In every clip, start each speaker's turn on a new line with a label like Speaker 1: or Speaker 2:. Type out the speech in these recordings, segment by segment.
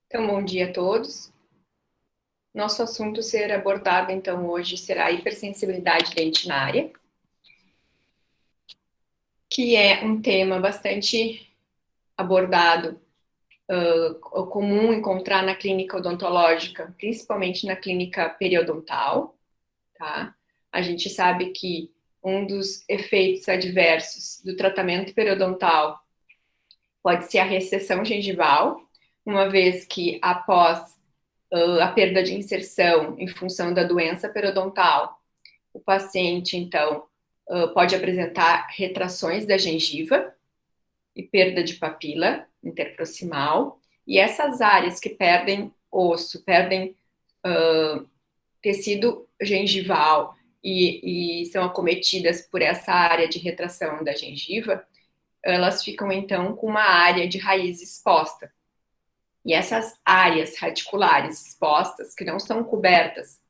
Speaker 1: Então, bom dia a todos. Nosso assunto a ser abordado, então, hoje será a hipersensibilidade dentinária, que é um tema bastante abordado, comum encontrar na clínica odontológica, principalmente na clínica periodontal, tá? A gente sabe que um dos efeitos adversos do tratamento periodontal pode ser a recessão gengival, uma vez que após a perda de inserção em função da doença periodontal, o paciente, então, pode apresentar retrações da gengiva e perda de papila interproximal, e essas áreas que perdem osso, perdem tecido gengival e são acometidas por essa área de retração da gengiva, elas ficam, então, com uma área de raiz exposta. E essas áreas radiculares expostas, que não são cobertas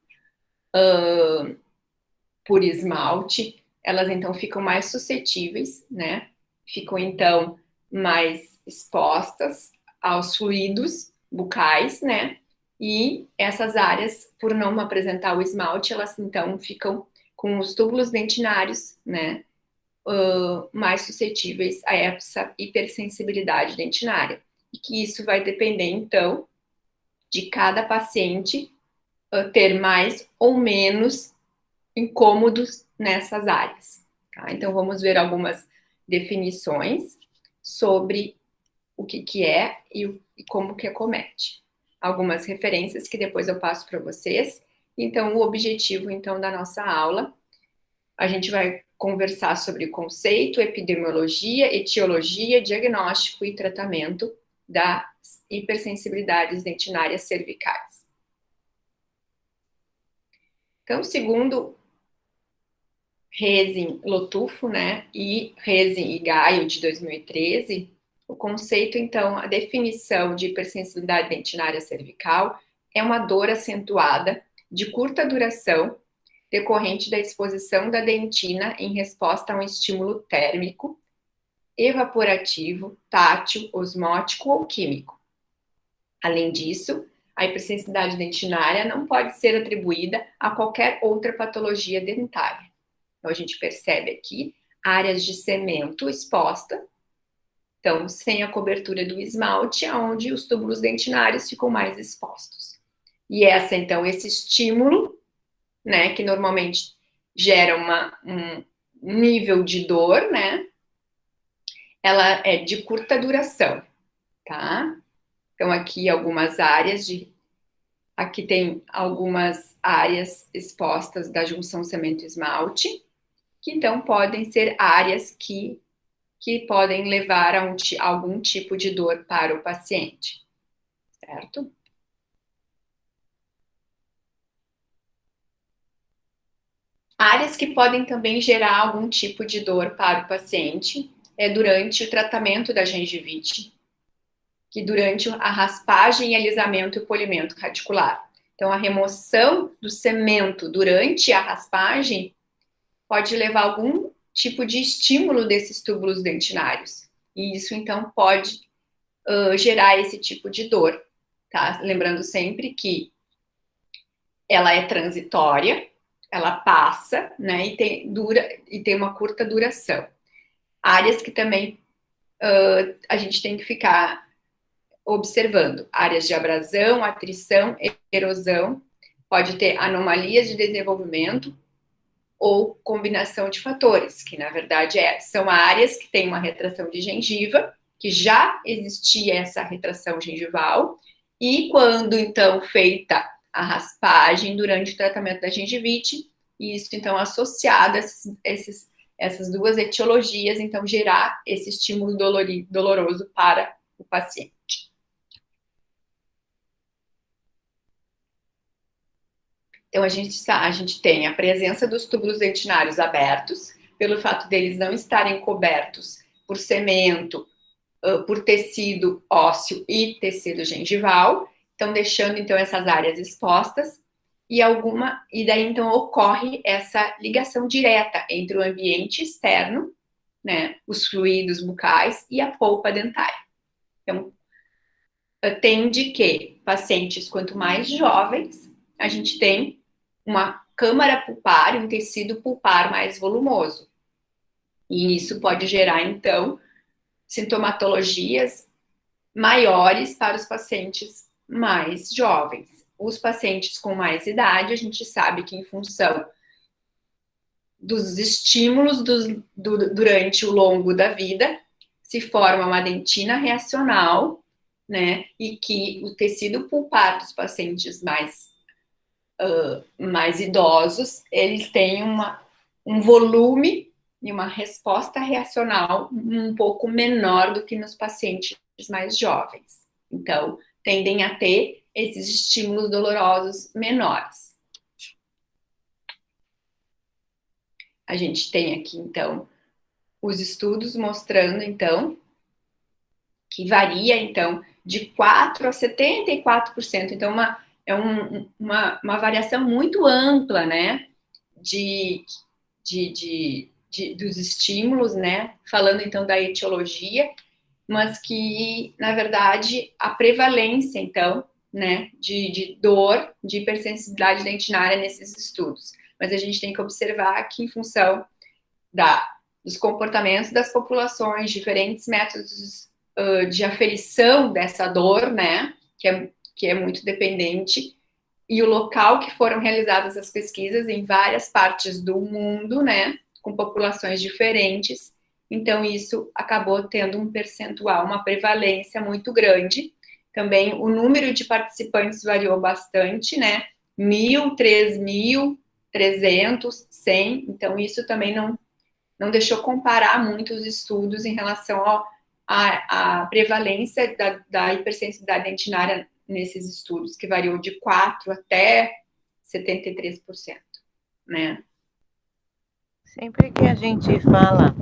Speaker 1: por esmalte, elas então ficam mais suscetíveis, né? Ficam então mais expostas aos fluidos bucais, né? E essas áreas, por não apresentar o esmalte, elas então ficam com os túbulos dentinários, né? Mais suscetíveis a essa hipersensibilidade dentinária. E que isso vai depender, então, de cada paciente ter mais ou menos incômodos nessas áreas. Tá? Então, vamos ver algumas definições sobre o que é e como que acomete. Algumas referências que depois eu passo para vocês. Então, o objetivo, então, da nossa aula, a gente vai conversar sobre o conceito, epidemiologia, etiologia, diagnóstico e tratamento das hipersensibilidades dentinárias cervicais. Então, segundo Rezin Lotufo, né, e Rezin e Gaio, de 2013, o conceito, então, a definição de hipersensibilidade dentinária cervical é uma dor acentuada, de curta duração, decorrente da exposição da dentina em resposta a um estímulo térmico, evaporativo, tátil, osmótico ou químico. Além disso, a hipersensibilidade dentinária não pode ser atribuída a qualquer outra patologia dentária. Então, a gente percebe aqui áreas de cemento exposta, então, sem a cobertura do esmalte, onde os túbulos dentinários ficam mais expostos. E então, esse estímulo, né, que normalmente gera um nível de dor, né, ela é de curta duração, tá? Então, aqui algumas áreas aqui tem algumas áreas expostas da junção cemento-esmalte, que então podem ser áreas que podem levar a algum tipo de dor para o paciente, certo? Áreas que podem também gerar algum tipo de dor para o paciente é durante o tratamento da gengivite, que durante a raspagem, alisamento e polimento radicular. Então, a remoção do cemento durante a raspagem pode levar a algum tipo de estímulo desses túbulos dentinários. E isso, então, pode gerar esse tipo de dor, tá? Lembrando sempre que ela é transitória, ela passa, né, e tem uma curta duração. Áreas que também a gente tem que ficar observando, áreas de abrasão, atrição, erosão, pode ter anomalias de desenvolvimento ou combinação de fatores, que na verdade são áreas que têm uma retração de gengiva, que já existia essa retração gengival, e quando então feita a raspagem durante o tratamento da gengivite, isso então associado a essas duas etiologias, então gerar esse estímulo doloroso para o paciente. Então, a gente tem a presença dos túbulos dentinários abertos, pelo fato deles não estarem cobertos por cemento, por tecido ósseo e tecido gengival, então deixando então essas áreas expostas e daí então ocorre essa ligação direta entre o ambiente externo, né, os fluidos bucais e a polpa dentária. Então, tende que pacientes quanto mais jovens, a gente tem uma câmara pulpar e um tecido pulpar mais volumoso. E isso pode gerar, então, sintomatologias maiores para os pacientes mais jovens. Os pacientes com mais idade, a gente sabe que em função dos estímulos durante o longo da vida, se forma uma dentina reacional, né? E que o tecido pulpar dos pacientes mais idosos, eles têm um volume e uma resposta reacional um pouco menor do que nos pacientes mais jovens. Então, tendem a ter esses estímulos dolorosos menores. A gente tem aqui, então, os estudos mostrando, então, que varia, então, de 4% a 74%. Então, uma variação muito ampla, né, dos estímulos, né, falando, então, da etiologia, mas que, na verdade, a prevalência, então, né, de dor, de hipersensibilidade dentinária nesses estudos. Mas a gente tem que observar que, em função dos comportamentos das populações, diferentes métodos de aferição dessa dor, né, que é muito dependente, e o local que foram realizadas as pesquisas em várias partes do mundo, né, com populações diferentes. Então, isso acabou tendo um percentual, uma prevalência muito grande. Também o número de participantes variou bastante, né? 1.000, 3.000, 300, 100. Então, isso também não deixou comparar muito os estudos em relação à prevalência da hipersensibilidade dentinária nesses estudos, que variou de 4% até 73%, né?
Speaker 2: Sempre que a gente fala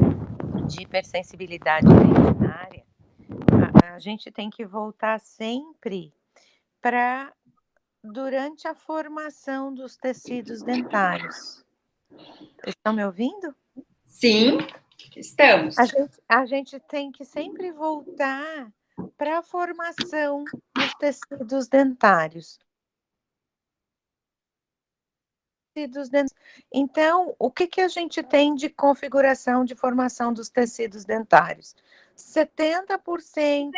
Speaker 2: de hipersensibilidade dentinária, a gente tem que voltar sempre para durante a formação dos tecidos dentários. Vocês estão me ouvindo?
Speaker 1: Sim, estamos.
Speaker 2: A gente tem que sempre voltar para a formação dos tecidos dentários. Então, o que a gente tem de configuração de formação dos tecidos dentários? 70%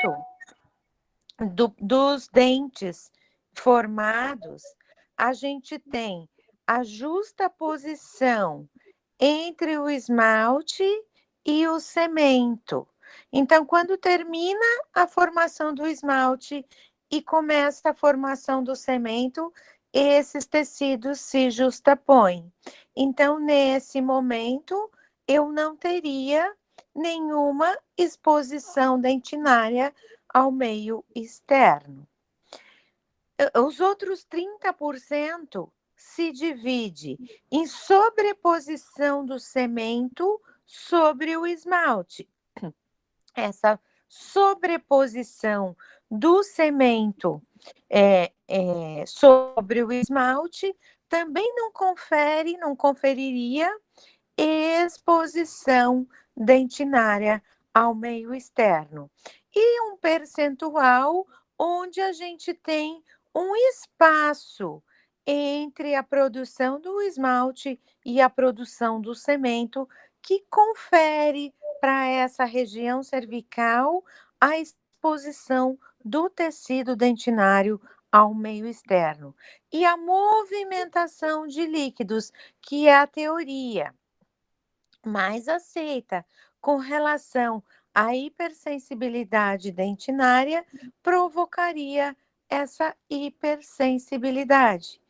Speaker 2: dos dentes formados, a gente tem a justa posição entre o esmalte e o cemento. Então, quando termina a formação do esmalte e começa a formação do cemento, esses tecidos se justapõem. Então, nesse momento, eu não teria nenhuma exposição dentinária ao meio externo. Os outros 30% se divide em sobreposição do cemento sobre o esmalte. Essa sobreposição do cemento sobre o esmalte também não conferiria exposição dentinária ao meio externo. E um percentual onde a gente tem um espaço entre a produção do esmalte e a produção do cemento, que confere para essa região cervical a exposição do tecido dentinário ao meio externo. E a movimentação de líquidos, que é a teoria mais aceita com relação à hipersensibilidade dentinária, provocaria essa hipersensibilidade.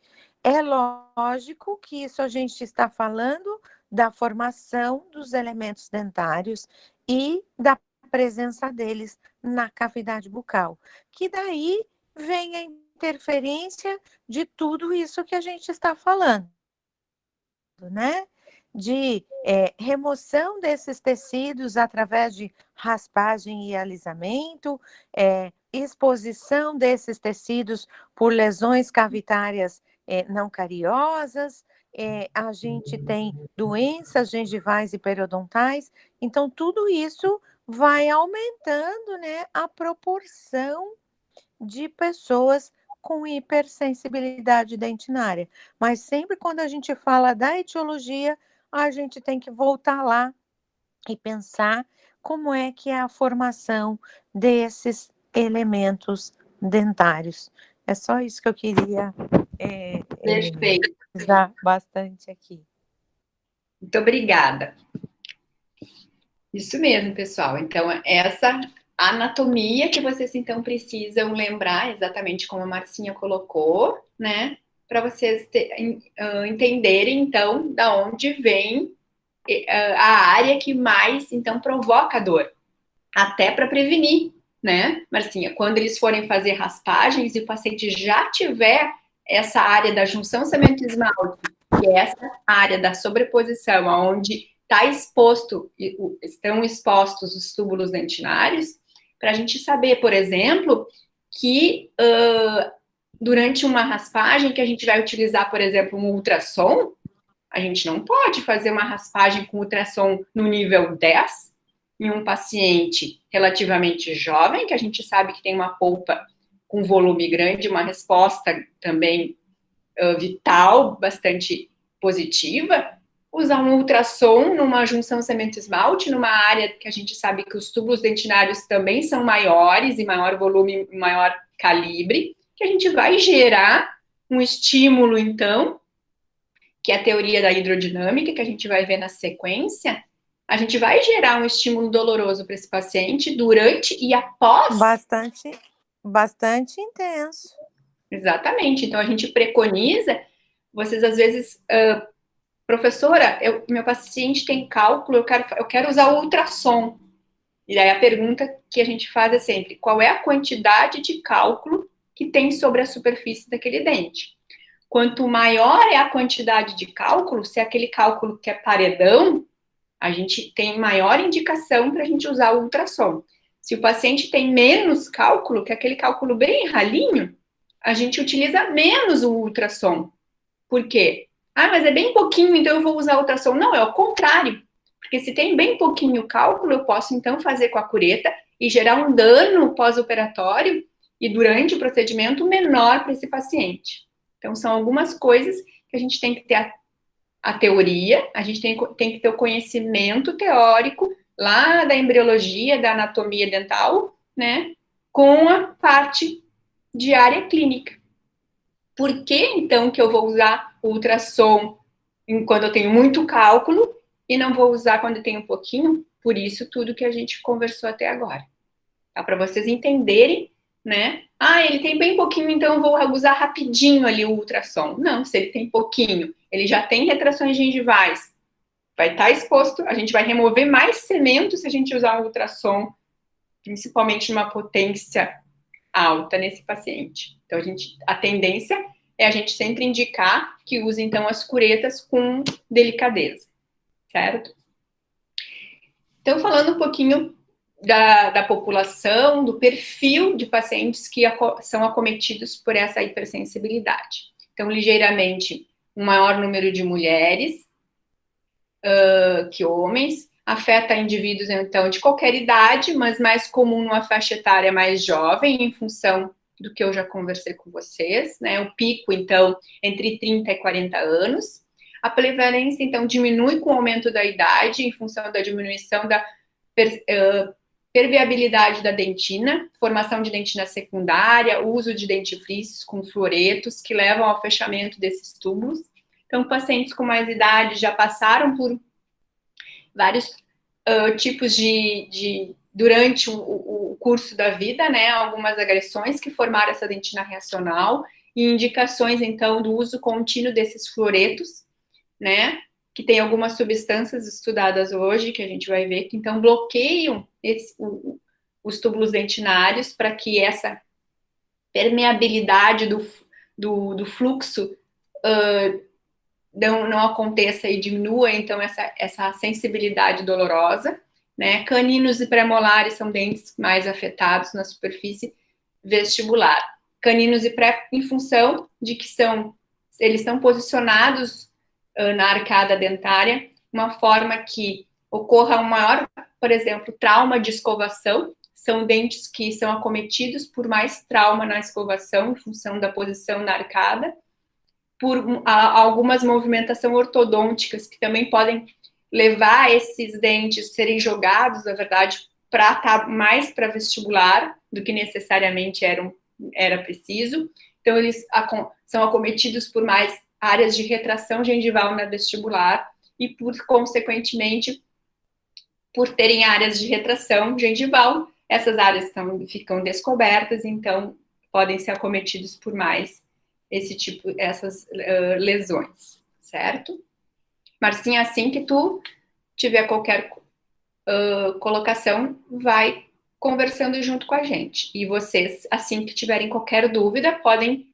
Speaker 2: É lógico que isso a gente está falando da formação dos elementos dentários e da presença deles na cavidade bucal, que daí vem a interferência de tudo isso que a gente está falando, né? De remoção desses tecidos através de raspagem e alisamento, exposição desses tecidos por lesões cavitárias não cariosas, a gente tem doenças gengivais e periodontais, então tudo isso vai aumentando, né, a proporção de pessoas com hipersensibilidade dentinária. Mas sempre quando a gente fala da etiologia, a gente tem que voltar lá e pensar como é que é a formação desses elementos dentários. É só isso que eu queria
Speaker 1: Perfeito.
Speaker 2: usar bastante aqui.
Speaker 1: Muito obrigada. Isso mesmo, pessoal. Então, essa anatomia que vocês então precisam lembrar, exatamente como a Marcinha colocou, né? Para vocês entenderem, então, da onde vem a área que mais, então, provoca dor. Até para prevenir, né, Marcinha? Quando eles forem fazer raspagens e o paciente já tiver essa área da junção cemento-esmalte, que é essa área da sobreposição, onde estão expostos os túbulos dentinários, para a gente saber, por exemplo, que durante uma raspagem que a gente vai utilizar, por exemplo, um ultrassom, a gente não pode fazer uma raspagem com ultrassom no nível 10 em um paciente relativamente jovem, que a gente sabe que tem uma polpa com volume grande, uma resposta também vital, bastante positiva, usar um ultrassom numa junção cemento-esmalte, numa área que a gente sabe que os túbulos dentinários também são maiores, e maior volume, maior calibre, que a gente vai gerar um estímulo, então, que é a teoria da hidrodinâmica, que a gente vai ver na sequência, a gente vai gerar um estímulo doloroso para esse paciente durante e após.
Speaker 2: Bastante intenso.
Speaker 1: Exatamente. Então, a gente preconiza, vocês às vezes, professora, meu paciente tem cálculo, eu quero usar o ultrassom. E aí a pergunta que a gente faz é sempre, qual é a quantidade de cálculo que tem sobre a superfície daquele dente? Quanto maior é a quantidade de cálculo, se é aquele cálculo que é paredão, a gente tem maior indicação para a gente usar o ultrassom. Se o paciente tem menos cálculo, que é aquele cálculo bem ralinho, a gente utiliza menos o ultrassom. Por quê? Ah, mas é bem pouquinho, então eu vou usar o ultrassom. Não, é o contrário. Porque se tem bem pouquinho cálculo, eu posso então fazer com a cureta e gerar um dano pós-operatório e durante o procedimento menor para esse paciente. Então, são algumas coisas que a gente tem que ter a teoria, a gente tem que ter o conhecimento teórico lá da embriologia, da anatomia dental, né, com a parte de área clínica. Por que, então, que eu vou usar o ultrassom quando eu tenho muito cálculo e não vou usar quando eu tenho um pouquinho? Por isso, tudo que a gente conversou até agora. Tá? Para vocês entenderem, né? Ah, ele tem bem pouquinho, então eu vou usar rapidinho ali o ultrassom. Não, se ele tem pouquinho, ele já tem retrações gengivais, vai estar exposto, a gente vai remover mais cemento se a gente usar o ultrassom, principalmente numa potência alta nesse paciente. Então, a tendência é a gente sempre indicar que use, então, as curetas com delicadeza, certo? Então, falando um pouquinho da população, do perfil de pacientes que são acometidos por essa hipersensibilidade. Então, ligeiramente, um maior número de mulheres que homens, afeta indivíduos, então, de qualquer idade, mas mais comum numa faixa etária mais jovem, em função do que eu já conversei com vocês, né? O pico, então, entre 30 e 40 anos. A prevalência, então, diminui com o aumento da idade, em função da diminuição da permeabilidade da dentina, formação de dentina secundária, uso de dentifrícios com fluoretos, que levam ao fechamento desses túbulos. Então, pacientes com mais idade já passaram por vários tipos durante o curso da vida, né, algumas agressões que formaram essa dentina reacional e indicações, então, do uso contínuo desses fluoretos, né, que tem algumas substâncias estudadas hoje, que a gente vai ver, que então bloqueiam os túbulos dentinários para que essa permeabilidade do fluxo não aconteça e diminua, então, essa sensibilidade dolorosa, né? Caninos e pré-molares são dentes mais afetados na superfície vestibular. Caninos e pré, em função de que eles estão posicionados na arcada dentária, uma forma que ocorra um maior, por exemplo, trauma de escovação, são dentes que são acometidos por mais trauma na escovação, em função da posição na arcada, por algumas movimentações ortodônticas que também podem levar esses dentes serem jogados, na verdade, para estar mais para vestibular do que necessariamente era preciso. Então, eles são acometidos por mais áreas de retração gengival na vestibular e, consequentemente, por terem áreas de retração gengival, essas áreas ficam descobertas, então podem ser acometidos por mais essas lesões, certo? Marcinha, assim que tu tiver qualquer colocação, vai conversando junto com a gente. E vocês, assim que tiverem qualquer dúvida, podem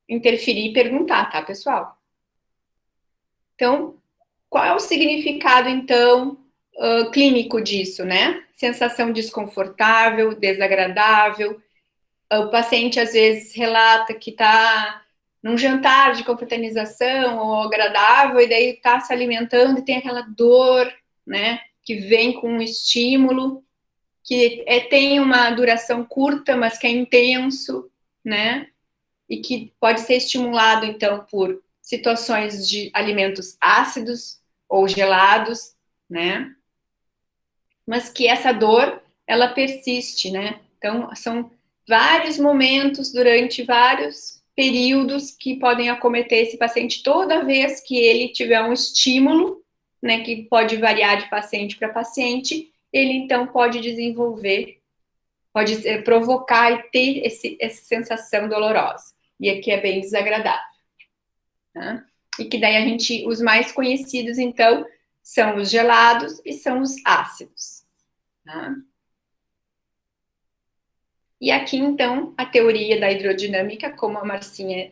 Speaker 1: interferir e perguntar, tá, pessoal? Então, qual é o significado, então, clínico disso, né? Sensação desconfortável, desagradável. O paciente, às vezes, relata que está num jantar de confraternização ou agradável, e daí está se alimentando e tem aquela dor, né? Que vem com um estímulo, que tem uma duração curta, mas que é intenso, né? E que pode ser estimulado, então, por situações de alimentos ácidos ou gelados, né? Mas que essa dor, ela persiste, né? Então, são vários momentos durante vários períodos que podem acometer esse paciente toda vez que ele tiver um estímulo, né, que pode variar de paciente para paciente, ele então pode desenvolver, pode provocar e ter essa sensação dolorosa. E aqui é bem desagradável. Né? E que daí os mais conhecidos, então, são os gelados e são os ácidos. Tá? E aqui, então, a teoria da hidrodinâmica, como a Marcinha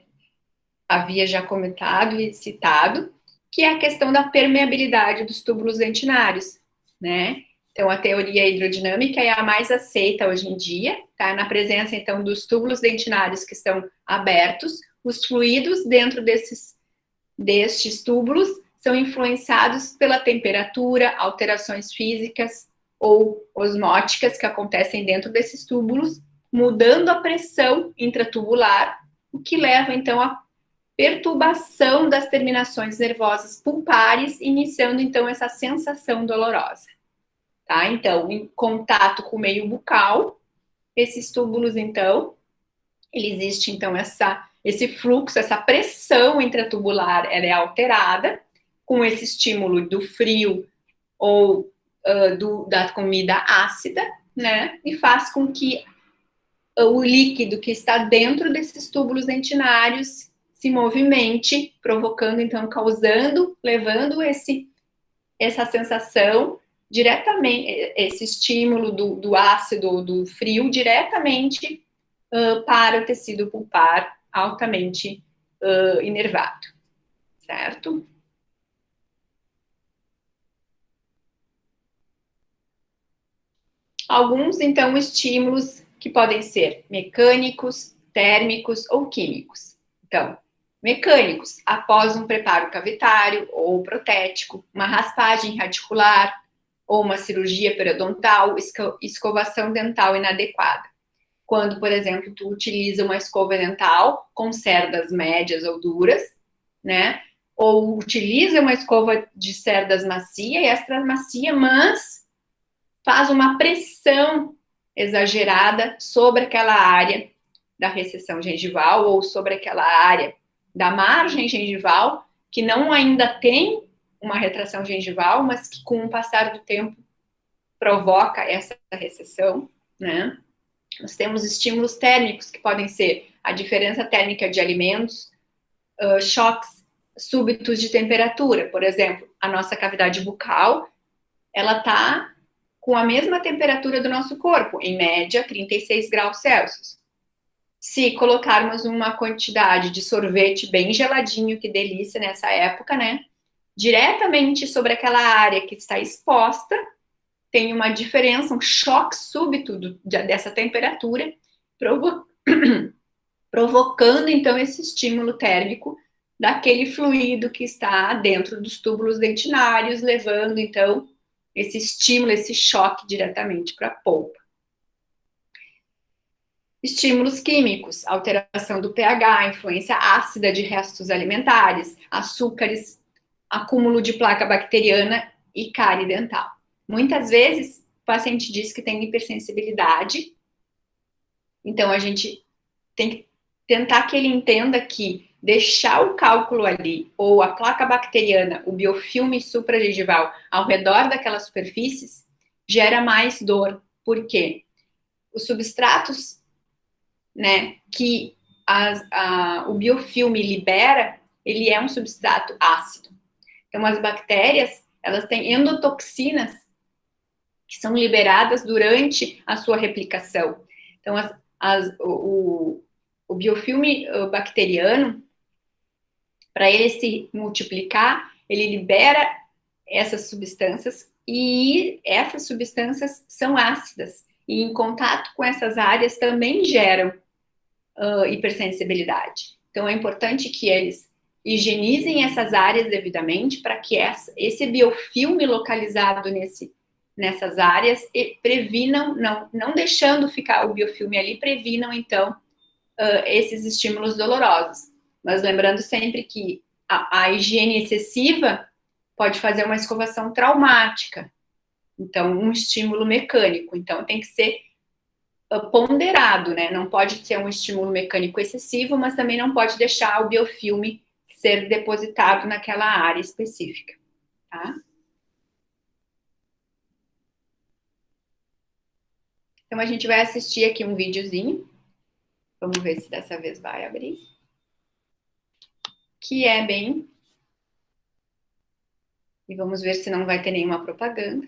Speaker 1: havia já comentado e citado, que é a questão da permeabilidade dos túbulos dentinários, né? Então, a teoria hidrodinâmica é a mais aceita hoje em dia, tá? Na presença, então, dos túbulos dentinários que estão abertos, os fluidos dentro destes túbulos são influenciados pela temperatura, alterações físicas ou osmóticas que acontecem dentro desses túbulos, mudando a pressão intratubular, o que leva, então, à perturbação das terminações nervosas pulpares, iniciando, então, essa sensação dolorosa. Tá? Então, em contato com o meio bucal, esses túbulos, então, existe, então, esse fluxo, essa pressão intratubular, ela é alterada com esse estímulo do frio ou da comida ácida, né? E faz com que o líquido que está dentro desses túbulos dentinários se movimente, provocando, então, causando, levando essa sensação diretamente, esse estímulo do ácido, do frio, diretamente para o tecido pulpar altamente inervado, certo? Alguns, então, estímulos que podem ser mecânicos, térmicos ou químicos. Então, mecânicos, após um preparo cavitário ou protético, uma raspagem radicular ou uma cirurgia periodontal, escovação dental inadequada. Quando, por exemplo, tu utiliza uma escova dental com cerdas médias ou duras, né? Ou utiliza uma escova de cerdas macia e extra macia, mas faz uma pressão exagerada sobre aquela área da recessão gengival ou sobre aquela área da margem gengival, que não ainda tem uma retração gengival, mas que com o passar do tempo provoca essa recessão, né? Nós temos estímulos térmicos, que podem ser a diferença térmica de alimentos, choques súbitos de temperatura. Por exemplo, a nossa cavidade bucal, ela está com a mesma temperatura do nosso corpo, em média 36 graus Celsius. Se colocarmos uma quantidade de sorvete bem geladinho, que delícia nessa época, né? Diretamente sobre aquela área que está exposta, tem uma diferença, um choque súbito dessa temperatura, provocando, então, esse estímulo térmico daquele fluido que está dentro dos túbulos dentinários, levando, então, esse estímulo, esse choque diretamente para a polpa. Estímulos químicos, alteração do pH, influência ácida de restos alimentares, açúcares, acúmulo de placa bacteriana e cárie dental. Muitas vezes, o paciente diz que tem hipersensibilidade, então a gente tem que tentar que ele entenda que deixar o cálculo ali, ou a placa bacteriana, o biofilme supragengival ao redor daquelas superfícies, gera mais dor. Por quê? Os substratos, né, que o biofilme libera, ele é um substrato ácido. Então, as bactérias, elas têm endotoxinas que são liberadas durante a sua replicação. Então, o biofilme bacteriano, para ele se multiplicar, ele libera essas substâncias e essas substâncias são ácidas. E em contato com essas áreas também geram hipersensibilidade. Então, é importante que eles higienizem essas áreas devidamente para que esse biofilme localizado nessas áreas previnam, não deixando ficar o biofilme ali, previnam, então, esses estímulos dolorosos. Mas lembrando sempre que a higiene excessiva pode fazer uma escovação traumática. Então, um estímulo mecânico. Então, tem que ser ponderado, né? Não pode ser um estímulo mecânico excessivo, mas também não pode deixar o biofilme ser depositado naquela área específica, tá? Então, a gente vai assistir aqui um videozinho. Vamos ver se dessa vez vai abrir. Que é bem... E vamos ver se não vai ter nenhuma propaganda.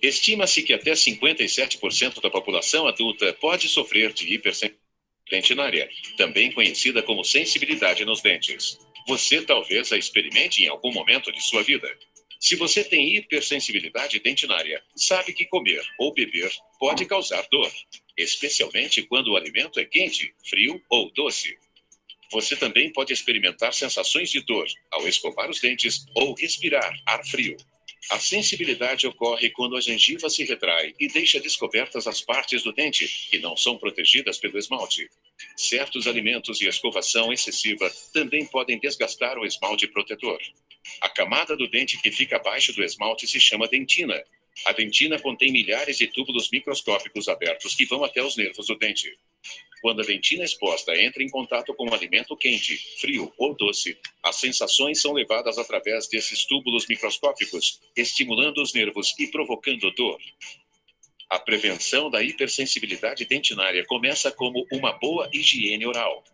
Speaker 3: Estima-se que até 57% da população adulta pode sofrer de hipersensibilidade dentinária, também conhecida como sensibilidade nos dentes. Você talvez a experimente em algum momento de sua vida. Se você tem hipersensibilidade dentinária, sabe que comer ou beber pode causar dor, especialmente quando o alimento é quente, frio ou doce. Você também pode experimentar sensações de dor ao escovar os dentes ou respirar ar frio. A sensibilidade ocorre quando a gengiva se retrai e deixa descobertas as partes do dente que não são protegidas pelo esmalte. Certos alimentos e escovação excessiva também podem desgastar o esmalte protetor. A camada do dente que fica abaixo do esmalte se chama dentina. A dentina contém milhares de túbulos microscópicos abertos que vão até os nervos do dente. Quando a dentina exposta entra em contato com um alimento quente, frio ou doce, as sensações são levadas através desses túbulos microscópicos, estimulando os nervos e provocando dor. A prevenção da hipersensibilidade dentinária começa como uma boa higiene oral.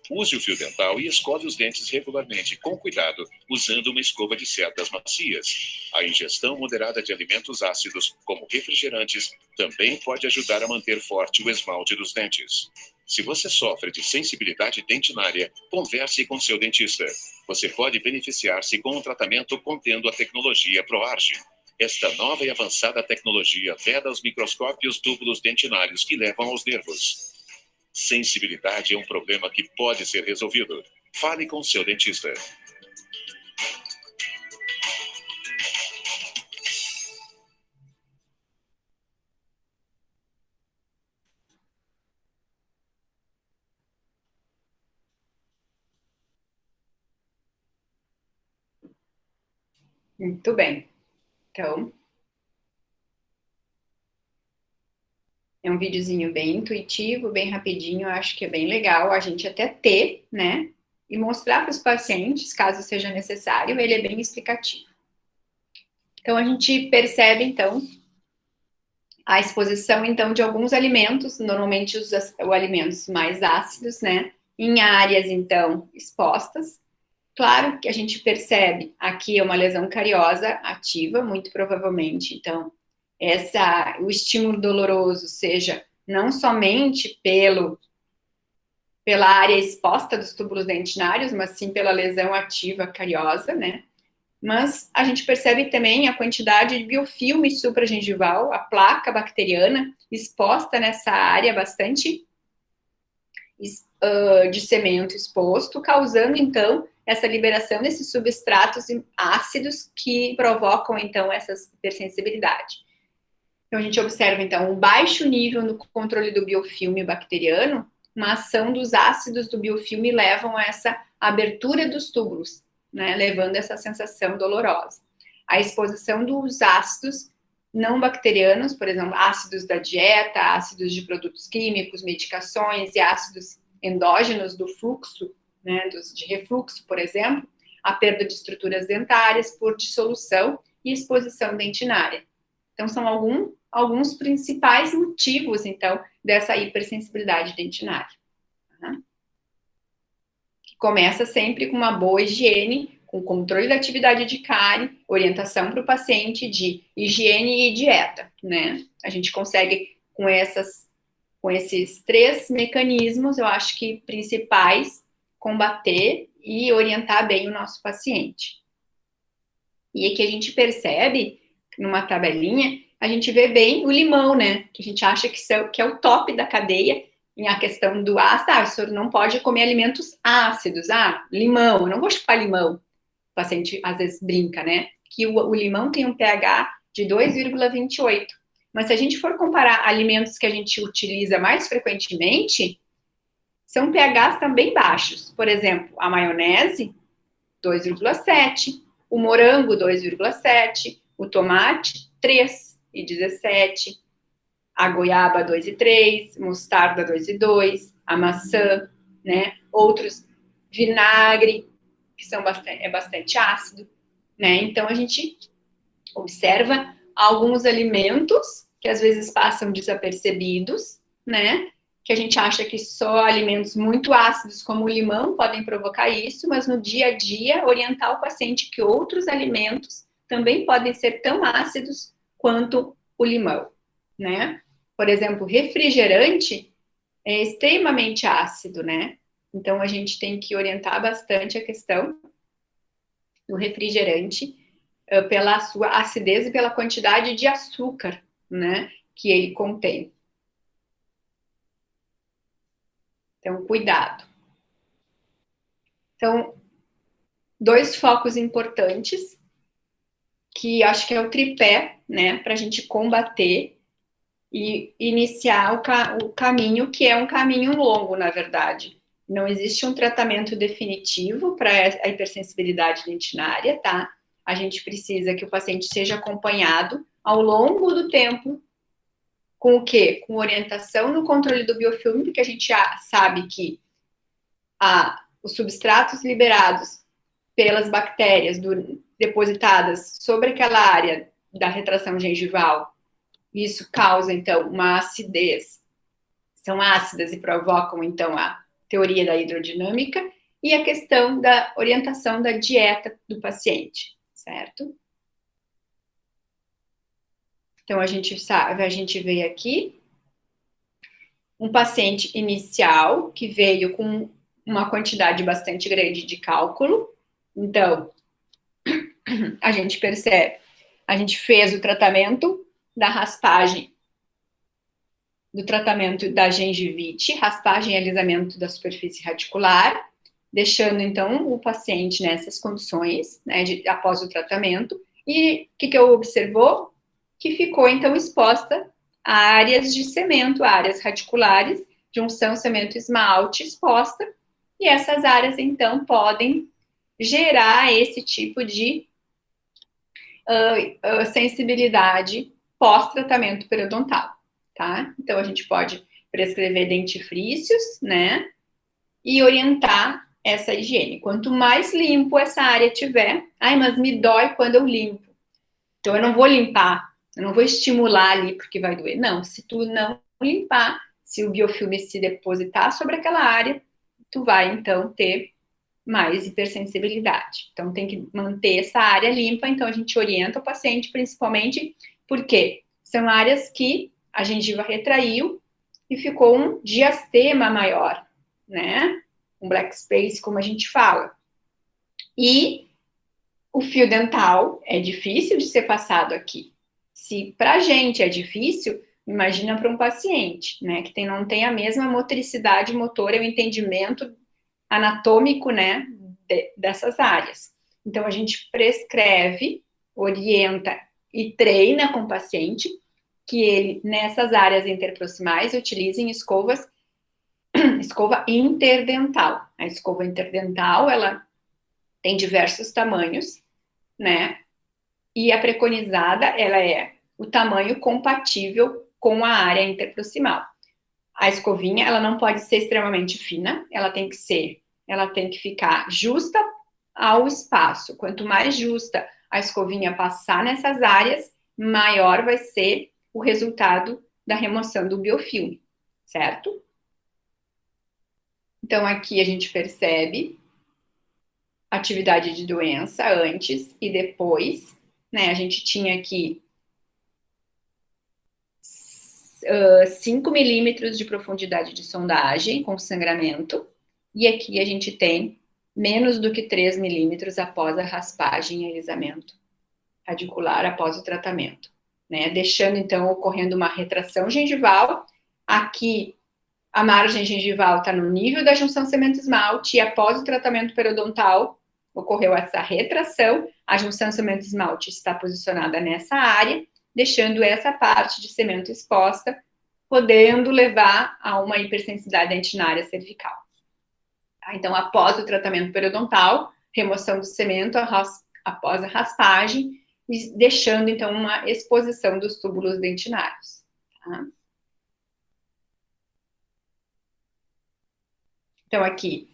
Speaker 3: Use o fio dental e escove os dentes regularmente, com cuidado, usando uma escova de cerdas macias. A ingestão moderada de alimentos ácidos, como refrigerantes, também pode ajudar a manter forte o esmalte dos dentes. Se você sofre de sensibilidade dentinária, converse com seu dentista. Você pode beneficiar-se com um tratamento contendo a tecnologia ProArge. Esta nova e avançada tecnologia veda os microscópios duplos dentinários que levam aos nervos. Sensibilidade é um problema que pode ser resolvido. Fale com seu dentista.
Speaker 1: Muito bem. Então, é um videozinho bem intuitivo, bem rapidinho, eu acho que é bem legal a gente até ter, né? E mostrar para os pacientes, caso seja necessário, ele é bem explicativo. Então, a gente percebe, então, a exposição, então, de alguns alimentos, normalmente os alimentos mais ácidos, né? Em áreas, então, expostas. Claro que a gente percebe aqui é uma lesão cariosa ativa, muito provavelmente. Então, o estímulo doloroso seja não somente pela área exposta dos túbulos dentinários, mas sim pela lesão ativa cariosa, né? Mas a gente percebe também a quantidade de biofilme supragengival, a placa bacteriana exposta nessa área bastante de cemento exposto, causando, então, essa liberação desses substratos ácidos que provocam, então, essa hipersensibilidade. Então, a gente observa, então, um baixo nível no controle do biofilme bacteriano, uma ação dos ácidos do biofilme levam a essa abertura dos túbulos, né, levando essa sensação dolorosa. A exposição dos ácidos não bacterianos, por exemplo, ácidos da dieta, ácidos de produtos químicos, medicações e ácidos endógenos do fluxo, né, de refluxo, por exemplo, a perda de estruturas dentárias por dissolução e exposição dentinária. Então, são alguns principais motivos, então, dessa hipersensibilidade dentinária. Tá? Que começa sempre com uma boa higiene, com controle da atividade de cárie, orientação para o paciente de higiene e dieta, né? A gente consegue, com esses 3 mecanismos, eu acho que principais, combater e orientar bem o nosso paciente. E aqui a gente percebe, numa tabelinha, a gente vê bem o limão, né? Que a gente acha que é o top da cadeia, em a questão do ácido. O senhor não pode comer alimentos ácidos. Limão, eu não vou chupar limão. O paciente às vezes brinca, né? Que o limão tem um pH de 2,28. Mas se a gente for comparar alimentos que a gente utiliza mais frequentemente, são pHs também baixos. Por exemplo, a maionese, 2,7. O morango, 2,7. O tomate, 3,17. A goiaba, 2,3. Mostarda, 2,2. A maçã, né? Outros, vinagre, que é bastante ácido, né? Então, a gente observa alguns alimentos que às vezes passam desapercebidos, né? Que a gente acha que só alimentos muito ácidos, como o limão, podem provocar isso, mas no dia a dia, orientar o paciente que outros alimentos também podem ser tão ácidos quanto o limão, né? Por exemplo, refrigerante é extremamente ácido, né? Então, a gente tem que orientar bastante a questão do refrigerante pela sua acidez e pela quantidade de açúcar, né, que ele contém. Então, cuidado. Então, 2 focos importantes, que acho que é o tripé, né, para a gente combater e iniciar o caminho, que é um caminho longo, na verdade. Não existe um tratamento definitivo para a hipersensibilidade dentinária, tá? A gente precisa que o paciente seja acompanhado ao longo do tempo. Com o quê? Com orientação no controle do biofilme, porque a gente já sabe que os substratos liberados pelas bactérias depositadas sobre aquela área da retração gengival, isso causa, então, uma acidez. São ácidas e provocam, então, a teoria da hidrodinâmica e a questão da orientação da dieta do paciente, certo? Então, a gente vê aqui um paciente inicial que veio com uma quantidade bastante grande de cálculo. Então, a gente percebe, a gente fez o tratamento da raspagem, do tratamento da gengivite, raspagem e alisamento da superfície radicular, deixando, então, o paciente nessas condições, né, após o tratamento. E o que eu observou? Que ficou, então, exposta a áreas de cemento, áreas radiculares, junção cemento-esmalte exposta, e essas áreas, então, podem gerar esse tipo de sensibilidade pós-tratamento periodontal, tá? Então, a gente pode prescrever dentifrícios, né? E orientar essa higiene. Quanto mais limpo essa área tiver, mas me dói quando eu limpo. Então, eu não vou limpar, eu não vou estimular ali porque vai doer. Não, se tu não limpar, se o biofilme se depositar sobre aquela área, tu vai, então, ter mais hipersensibilidade. Então, tem que manter essa área limpa. Então, a gente orienta o paciente, principalmente porque são áreas que a gengiva retraiu e ficou um diastema maior, né? Um black space, como a gente fala. E o fio dental é difícil de ser passado aqui. Se para a gente é difícil, imagina para um paciente, né? Que não tem a mesma motricidade motora e o entendimento anatômico, né, dessas áreas. Então, a gente prescreve, orienta e treina com o paciente que ele, nessas áreas interproximais, utilize escova interdental. A escova interdental, ela tem diversos tamanhos, né? E a preconizada, ela é o tamanho compatível com a área interproximal. A escovinha, ela não pode ser extremamente fina, ela tem que ficar justa ao espaço. Quanto mais justa a escovinha passar nessas áreas, maior vai ser o resultado da remoção do biofilme, certo? Então, aqui a gente percebe atividade de doença antes e depois, né? A gente tinha aqui 5 milímetros de profundidade de sondagem com sangramento, e aqui a gente tem menos do que 3 milímetros após a raspagem e alisamento radicular após o tratamento, né? Deixando, então, ocorrendo uma retração gengival. Aqui, a margem gengival está no nível da junção cemento-esmalte, e após o tratamento periodontal, ocorreu essa retração, a junção cemento-esmalte está posicionada nessa área, deixando essa parte de cemento exposta, podendo levar a uma hipersensibilidade dentinária cervical. Então, após o tratamento periodontal, remoção do cemento após a raspagem, deixando, então, uma exposição dos túbulos dentinários. Tá? Então, aqui,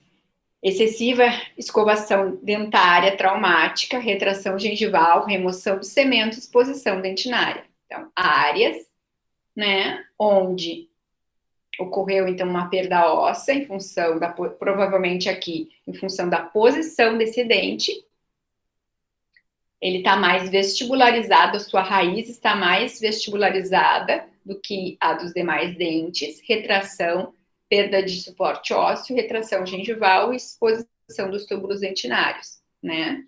Speaker 1: excessiva escovação dentária traumática, retração gengival, remoção do cemento, exposição dentinária. Então, áreas, né, onde ocorreu, então, uma perda óssea em função provavelmente aqui, em função da posição desse dente. Ele está mais vestibularizado, a sua raiz está mais vestibularizada do que a dos demais dentes. Retração, perda de suporte ósseo, retração gengival e exposição dos túbulos dentinários, né?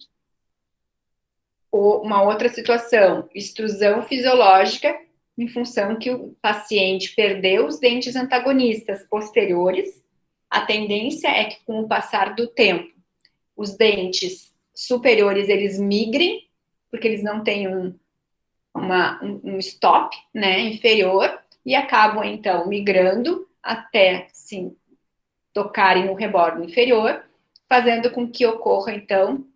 Speaker 1: Ou uma outra situação, extrusão fisiológica, em função que o paciente perdeu os dentes antagonistas posteriores. A tendência é que, com o passar do tempo, os dentes superiores, eles migrem, porque eles não têm um stop, né, inferior, e acabam, então, migrando até, sim, tocarem no rebordo inferior, fazendo com que ocorra, então,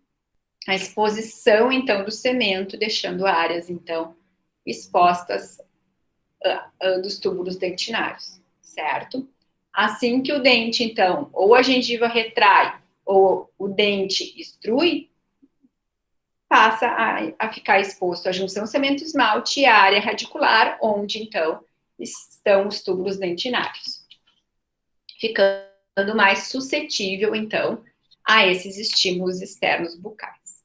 Speaker 1: a exposição, então, do cemento, deixando áreas, então, expostas dos túbulos dentinários, certo? Assim que o dente, então, ou a gengiva retrai, ou o dente extrui, passa a ficar exposto à junção cemento-esmalte e à área radicular, onde, então, estão os túbulos dentinários, ficando mais suscetível, então, a esses estímulos externos bucais.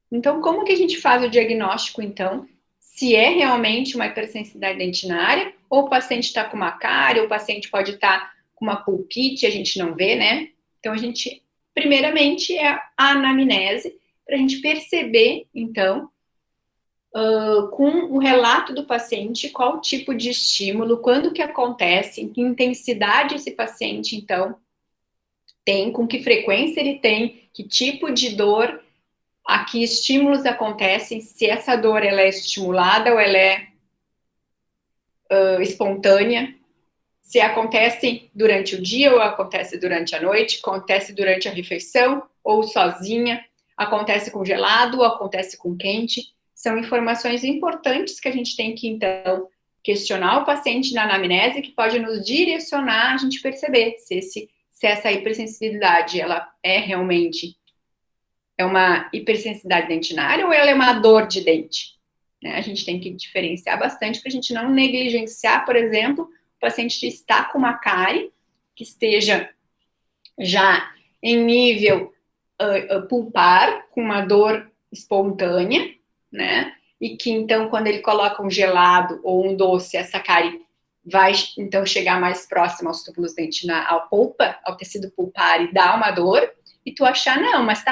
Speaker 1: Então, como que a gente faz o diagnóstico, então, se é realmente uma hipersensibilidade dentinária, ou o paciente está com uma cárie, ou o paciente pode estar com uma pulpite, a gente não vê, né? Então, a gente, primeiramente, é a anamnese, para a gente perceber, então, com o relato do paciente, qual tipo de estímulo, quando que acontece, em que intensidade esse paciente, então, tem, com que frequência ele tem, que tipo de dor, a que estímulos acontecem, se essa dor ela é estimulada ou ela é espontânea, se acontece durante o dia ou acontece durante a noite, acontece durante a refeição ou sozinha, acontece com gelado ou acontece com quente. São informações importantes que a gente tem que, então, questionar o paciente na anamnese, que pode nos direcionar a gente perceber se essa hipersensibilidade ela é realmente uma hipersensibilidade dentinária ou ela é uma dor de dente. Né? A gente tem que diferenciar bastante para a gente não negligenciar, por exemplo, o paciente está com uma cárie que esteja já em nível pulpar, com uma dor espontânea, né? E que, então, quando ele coloca um gelado ou um doce, essa cárie vai, então, chegar mais próxima aos túbulos dentinários, à polpa, ao tecido pulpar e dar uma dor, e tu achar, não, mas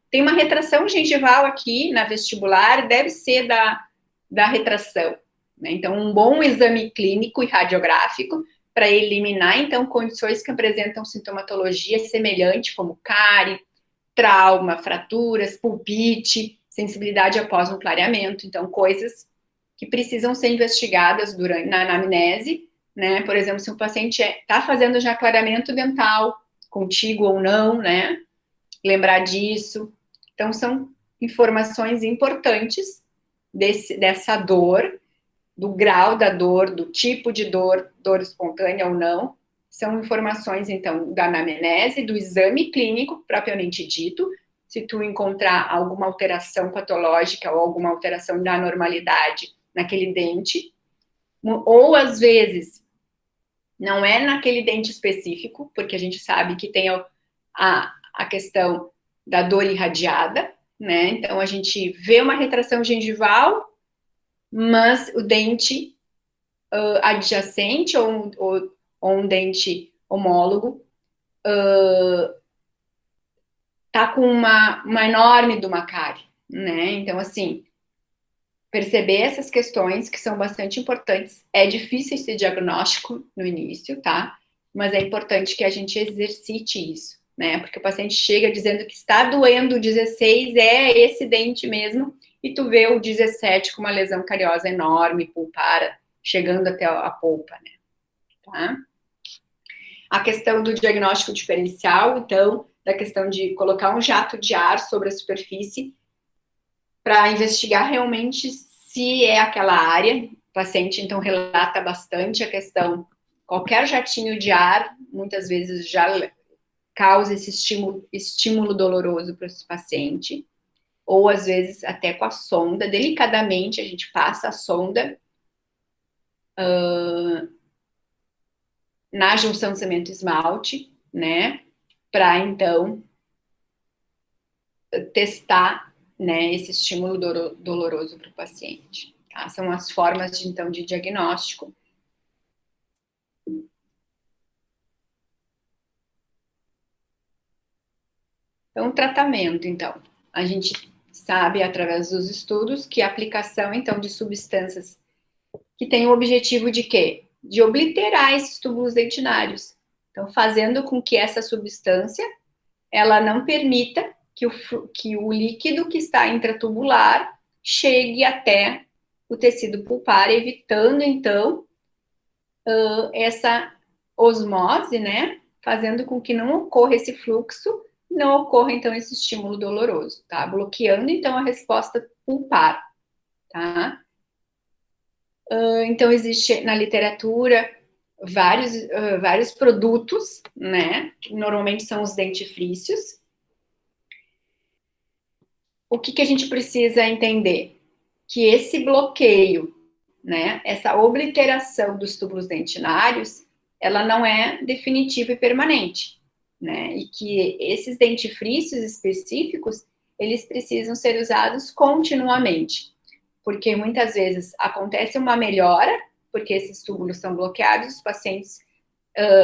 Speaker 1: tem uma retração gengival aqui na vestibular, deve ser da retração. Né? Então, um bom exame clínico e radiográfico para eliminar, então, condições que apresentam sintomatologia semelhante, como cárie, trauma, fraturas, pulpite, sensibilidade após um clareamento. Então, coisas que precisam ser investigadas na anamnese, né? Por exemplo, se o paciente está fazendo já clareamento dental, contigo ou não, né? Lembrar disso. Então, são informações importantes dessa dor, do grau da dor, do tipo de dor, dor espontânea ou não. São informações, então, da anamnese, do exame clínico, propriamente dito. Se tu encontrar alguma alteração patológica ou alguma alteração da normalidade naquele dente, ou às vezes não é naquele dente específico, porque a gente sabe que tem a questão da dor irradiada, né? Então a gente vê uma retração gengival, mas o dente adjacente ou um dente homólogo tá com uma enorme cárie, né? Então, assim, perceber essas questões que são bastante importantes. É difícil esse diagnóstico no início, tá? Mas é importante que a gente exercite isso, né? Porque o paciente chega dizendo que está doendo o 16, é esse dente mesmo, e tu vê o 17 com uma lesão cariosa enorme, pulpara, chegando até a polpa, né? Tá? A questão do diagnóstico diferencial, então, da questão de colocar um jato de ar sobre a superfície para investigar realmente se é aquela área. O paciente, então, relata bastante a questão, qualquer jatinho de ar, muitas vezes já causa esse estímulo doloroso para esse paciente, ou às vezes até com a sonda, delicadamente a gente passa a sonda na junção cemento-esmalte, né, para então testar, né, esse estímulo doloroso para o paciente. Tá? São as formas, então, de diagnóstico. Então, tratamento, então. A gente sabe, através dos estudos, que a aplicação, então, de substâncias que tem o objetivo de quê? De obliterar esses túbulos dentinários. Então, fazendo com que essa substância, ela não permita que o líquido que está intratubular chegue até o tecido pulpar, evitando, então, essa osmose, né? Fazendo com que não ocorra esse fluxo, não ocorra, então, esse estímulo doloroso, tá? Bloqueando, então, a resposta pulpar, tá? Então, existe na literatura vários produtos, né? Que normalmente são os dentifrícios. O que a gente precisa entender? Que esse bloqueio, né? Essa obliteração dos túbulos dentinários, ela não é definitiva e permanente, né? E que esses dentifrícios específicos, eles precisam ser usados continuamente, porque muitas vezes acontece uma melhora, porque esses túbulos são bloqueados, os pacientes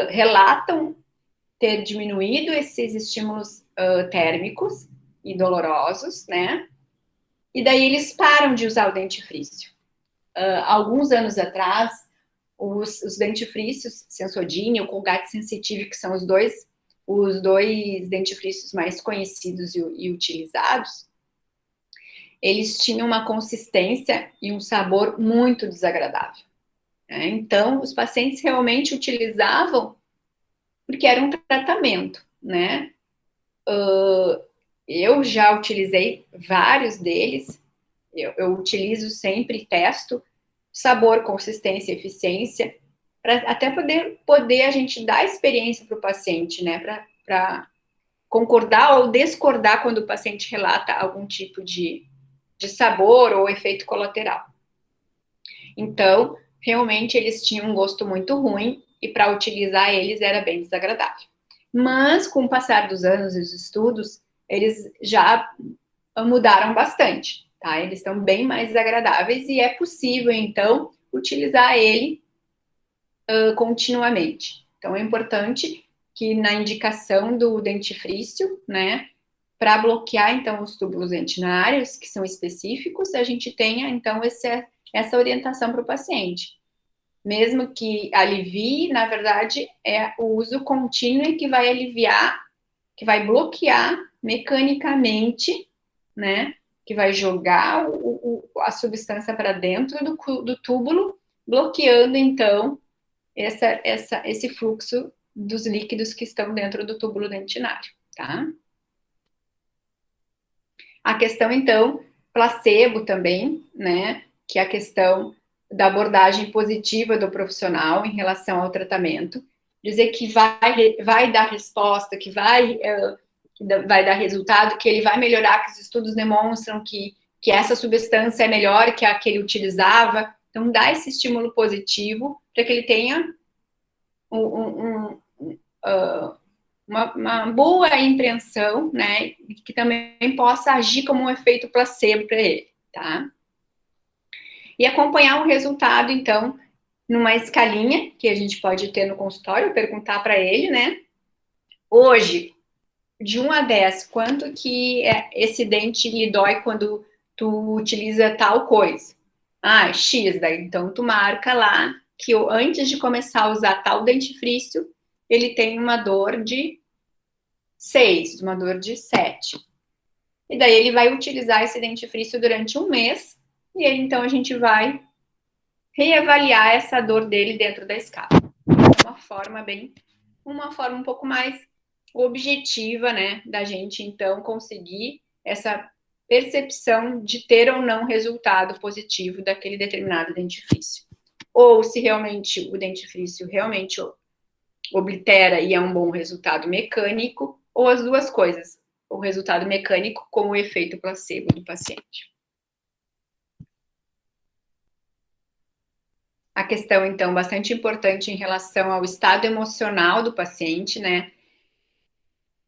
Speaker 1: relatam ter diminuído esses estímulos térmicos e dolorosos, né? E daí eles param de usar o dentifrício. Alguns anos atrás, os dentifrícios Sensodyne e o Colgate Sensitive, que são os dois dentifrícios mais conhecidos e utilizados, eles tinham uma consistência e um sabor muito desagradável. Né? Então, os pacientes realmente utilizavam porque era um tratamento, né? Eu já utilizei vários deles, eu utilizo sempre, testo sabor, consistência, eficiência, para até poder a gente dar experiência para o paciente, né? Para concordar ou discordar quando o paciente relata algum tipo de sabor ou efeito colateral. Então, realmente eles tinham um gosto muito ruim e para utilizar eles era bem desagradável. Mas, com o passar dos anos e dos estudos, eles já mudaram bastante, tá? Eles estão bem mais agradáveis e é possível, então, utilizar ele continuamente. Então, é importante que na indicação do dentifrício, né, para bloquear, então, os túbulos dentinários, que são específicos, a gente tenha, então, essa orientação para o paciente. Mesmo que alivie, na verdade, é o uso contínuo que vai aliviar, que vai bloquear mecanicamente, né, que vai jogar a substância para dentro do túbulo, bloqueando, então, esse fluxo dos líquidos que estão dentro do túbulo dentinário, tá? A questão, então, placebo também, né? Que é a questão da abordagem positiva do profissional em relação ao tratamento. Dizer que vai dar resposta, que vai dar resultado, que ele vai melhorar, que os estudos demonstram que essa substância é melhor que a que ele utilizava. Então, dá esse estímulo positivo para que ele tenha uma boa impressão, né, que também possa agir como um efeito placebo para ele, tá? E acompanhar o resultado, então, numa escalinha que a gente pode ter no consultório, perguntar para ele, né, hoje, de 1 a 10, quanto que esse dente lhe dói quando tu utiliza tal coisa? Ah, X, daí então tu marca lá que antes de começar a usar tal dentifrício, ele tem uma dor de 6, uma dor de 7. E daí ele vai utilizar esse dentifrício durante 1 mês, e aí então a gente vai reavaliar essa dor dele dentro da escala. Uma forma um pouco mais objetiva, né, da gente então conseguir essa percepção de ter ou não resultado positivo daquele determinado dentifrício. Ou se realmente o dentifrício realmente oblitera e é um bom resultado mecânico, ou as duas coisas, o resultado mecânico com o efeito placebo do paciente. A questão, então, bastante importante em relação ao estado emocional do paciente, né,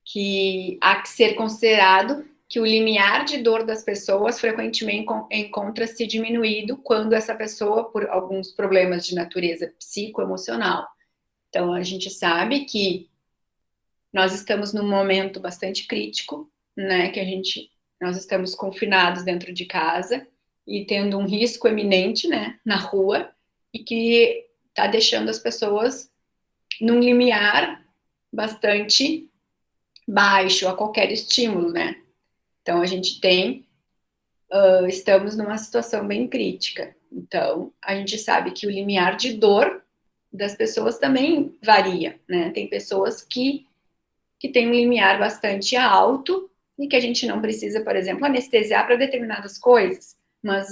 Speaker 1: que há que ser considerado que o limiar de dor das pessoas frequentemente encontra-se diminuído quando essa pessoa, por alguns problemas de natureza psicoemocional. Então, a gente sabe que nós estamos num momento bastante crítico, né, que nós estamos confinados dentro de casa e tendo um risco eminente, né, na rua, e que está deixando as pessoas num limiar bastante baixo a qualquer estímulo, né? Então, a gente estamos numa situação bem crítica. Então, a gente sabe que o limiar de dor das pessoas também varia, né? Tem pessoas que têm um limiar bastante alto e que a gente não precisa, por exemplo, anestesiar para determinadas coisas, mas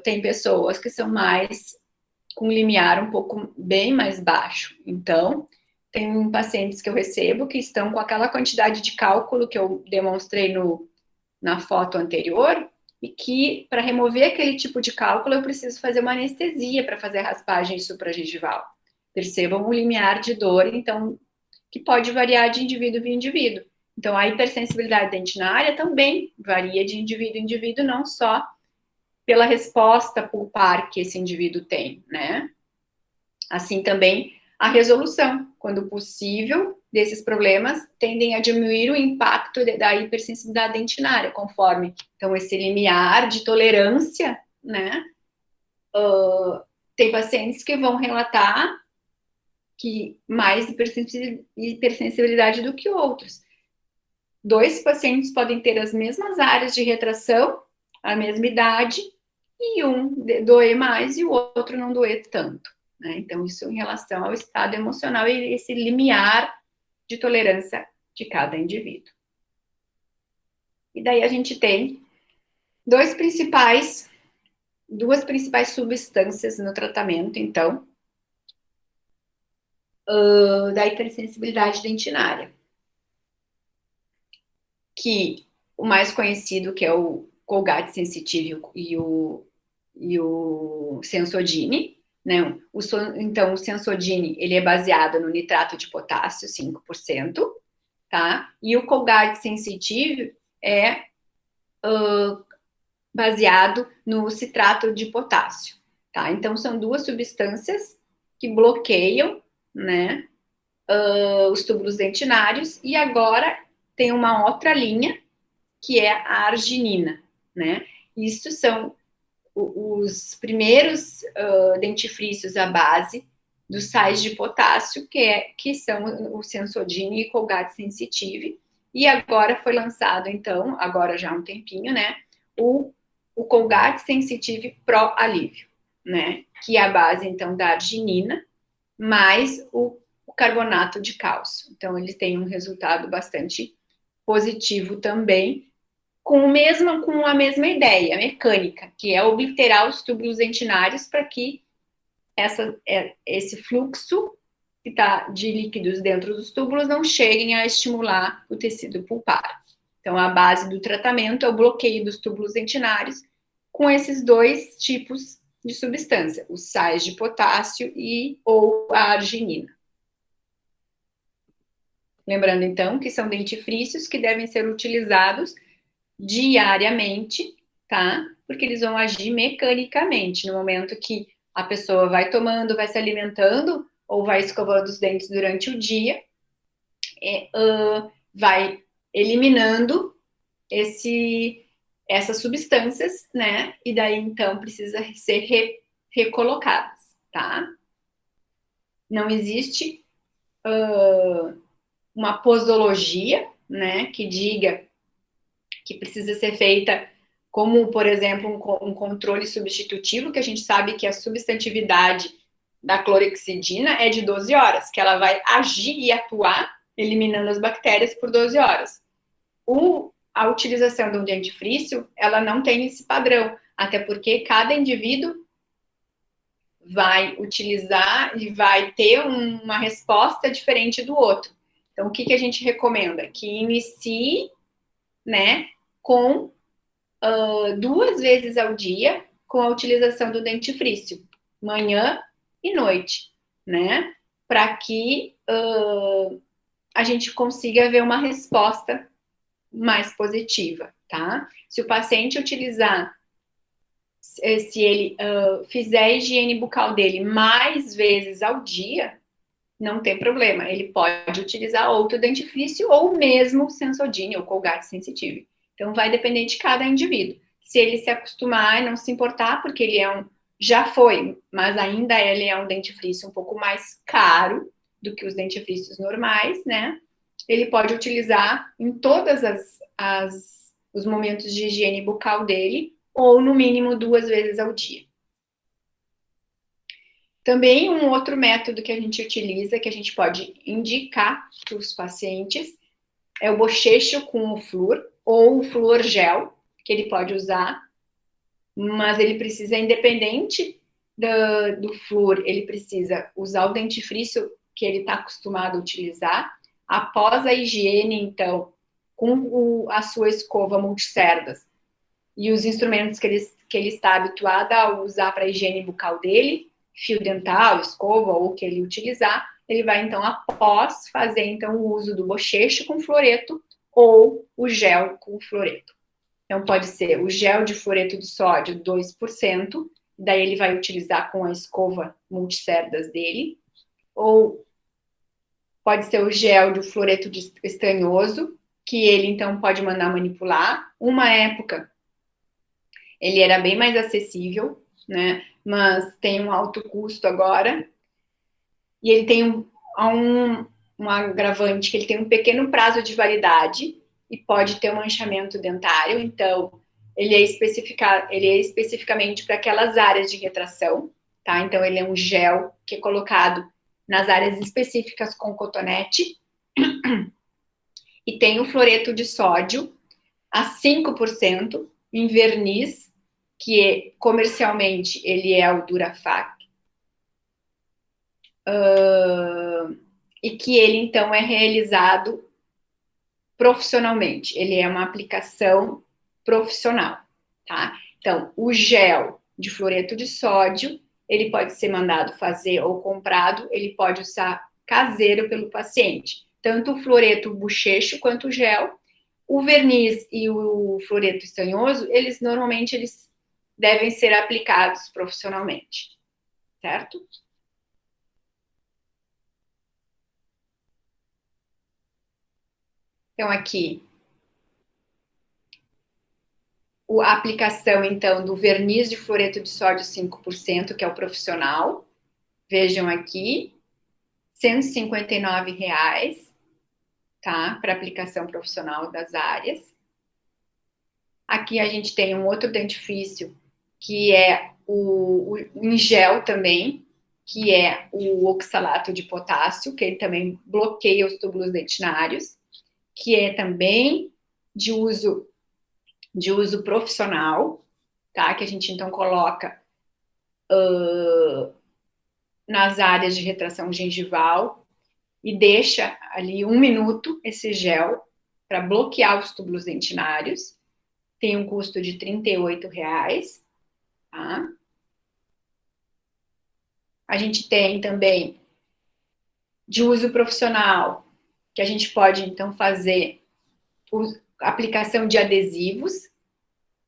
Speaker 1: tem pessoas que são mais com um limiar um pouco bem mais baixo. Então, tem pacientes que eu recebo que estão com aquela quantidade de cálculo que eu demonstrei na foto anterior, e que, para remover aquele tipo de cálculo, eu preciso fazer uma anestesia para fazer a raspagem supragengival. Percebam o limiar de dor, então, que pode variar de indivíduo em indivíduo. Então, a hipersensibilidade dentinária também varia de indivíduo em indivíduo, não só pela resposta pulpar que esse indivíduo tem, né? Assim também a resolução, quando possível, desses problemas tendem a diminuir o impacto da hipersensibilidade dentinária, conforme, então, esse limiar de tolerância, né? Tem pacientes que vão relatar que mais hipersensibilidade do que outros. 2 pacientes podem ter as mesmas áreas de retração, a mesma idade, e um doer mais e o outro não doer tanto, né? Então, isso em relação ao estado emocional e esse limiar de tolerância de cada indivíduo. E daí a gente tem duas principais substâncias no tratamento, então, da hipersensibilidade dentinária. Que o mais conhecido, que é o Colgate Sensitive e o Sensodyne, né? Então, o Sensodyne, ele é baseado no nitrato de potássio, 5%, tá? E o Colgate Sensitive é baseado no citrato de potássio, tá? Então, são 2 substâncias que bloqueiam, né, os túbulos dentinários, e agora tem uma outra linha, que é a arginina, né? Isso são os primeiros dentifrícios à base dos sais de potássio, que são o Sensodyne e o Colgate Sensitive. E agora foi lançado, então, agora já há um tempinho, né, o o Colgate Sensitive Pro Alívio, né? Que é a base, então, da arginina, mais o carbonato de cálcio. Então, ele tem um resultado bastante positivo também, com a mesma ideia mecânica, que é obliterar os túbulos dentinários para que esse fluxo que tá de líquidos dentro dos túbulos não cheguem a estimular o tecido pulpar. Então, a base do tratamento é o bloqueio dos túbulos dentinários com esses dois tipos de substância, os sais de potássio ou a arginina. Lembrando, então, que são dentifrícios que devem ser utilizados diariamente, tá? Porque eles vão agir mecanicamente no momento que a pessoa vai tomando, vai se alimentando ou vai escovando os dentes durante o dia, vai eliminando essas substâncias, né? E daí, então, precisa ser recolocadas, tá? Não existe uma posologia, né, que diga que precisa ser feita como, por exemplo, um controle substitutivo, que a gente sabe que a substantividade da clorexidina é de 12 horas, que ela vai agir e atuar eliminando as bactérias por 12 horas. A utilização de um dentifrício, ela não tem esse padrão, até porque cada indivíduo vai utilizar e vai ter uma resposta diferente do outro. Então, o que a gente recomenda? Que inicie, né, com 2 vezes ao dia com a utilização do dentifrício, manhã e noite, né? Para que a gente consiga ver uma resposta mais positiva, tá? Se o paciente utilizar, se ele fizer a higiene bucal dele mais vezes ao dia, não tem problema, ele pode utilizar outro dentifrício ou mesmo Sensodyne ou Colgate Sensitive. Então, vai depender de cada indivíduo. Se ele se acostumar e não se importar, porque ele já foi, mas ainda ele é um dentifrício um pouco mais caro do que os dentifrícios normais, né? Ele pode utilizar em todas os momentos de higiene bucal dele, ou no mínimo 2 vezes ao dia. Também um outro método que a gente utiliza, que a gente pode indicar para os pacientes, é o bochecho com o flúor, ou o flúor gel, que ele pode usar, mas ele precisa, independente do flúor, ele precisa usar o dentifrício que ele está acostumado a utilizar, após a higiene, então, com a sua escova multicerdas e os instrumentos que ele está habituado a usar para a higiene bucal dele, fio dental, escova ou o que ele utilizar, ele vai, então, após fazer, então, o uso do bochecho com fluoreto ou o gel com fluoreto. Então, pode ser o gel de fluoreto de sódio 2%, daí ele vai utilizar com a escova multicerdas dele, ou pode ser o gel de fluoreto de estanhoso, que ele, então, pode mandar manipular. Uma época, ele era bem mais acessível, né? Mas tem um alto custo agora. E ele tem um agravante, que ele tem um pequeno prazo de validade e pode ter um manchamento dentário. Então, ele é especificamente para aquelas áreas de retração, tá? Então, ele é um gel que é colocado nas áreas específicas com cotonete. E tem o fluoreto de sódio a 5% em verniz, que comercialmente ele é o Durafac. E que ele, então, é realizado profissionalmente. Ele é uma aplicação profissional, tá? Então, o gel de fluoreto de sódio, ele pode ser mandado fazer ou comprado, ele pode usar caseiro pelo paciente. Tanto o fluoreto bochecho quanto o gel. O verniz e o fluoreto estanhoso, normalmente eles devem ser aplicados profissionalmente, certo? Então, aqui, a aplicação, então, do verniz de fluoreto de sódio 5%, que é o profissional. Vejam aqui, R$ 159,00, tá? Para aplicação profissional das áreas. Aqui a gente tem um outro dentifrício, que é o em gel também, que é o oxalato de potássio, que ele também bloqueia os túbulos dentinários, que é também de uso profissional, tá? Que a gente então coloca nas áreas de retração gengival e deixa ali 1 minuto esse gel para bloquear os túbulos dentinários. Tem um custo de R$ 38, tá? A gente tem também de uso profissional, que a gente pode então fazer aplicação de adesivos,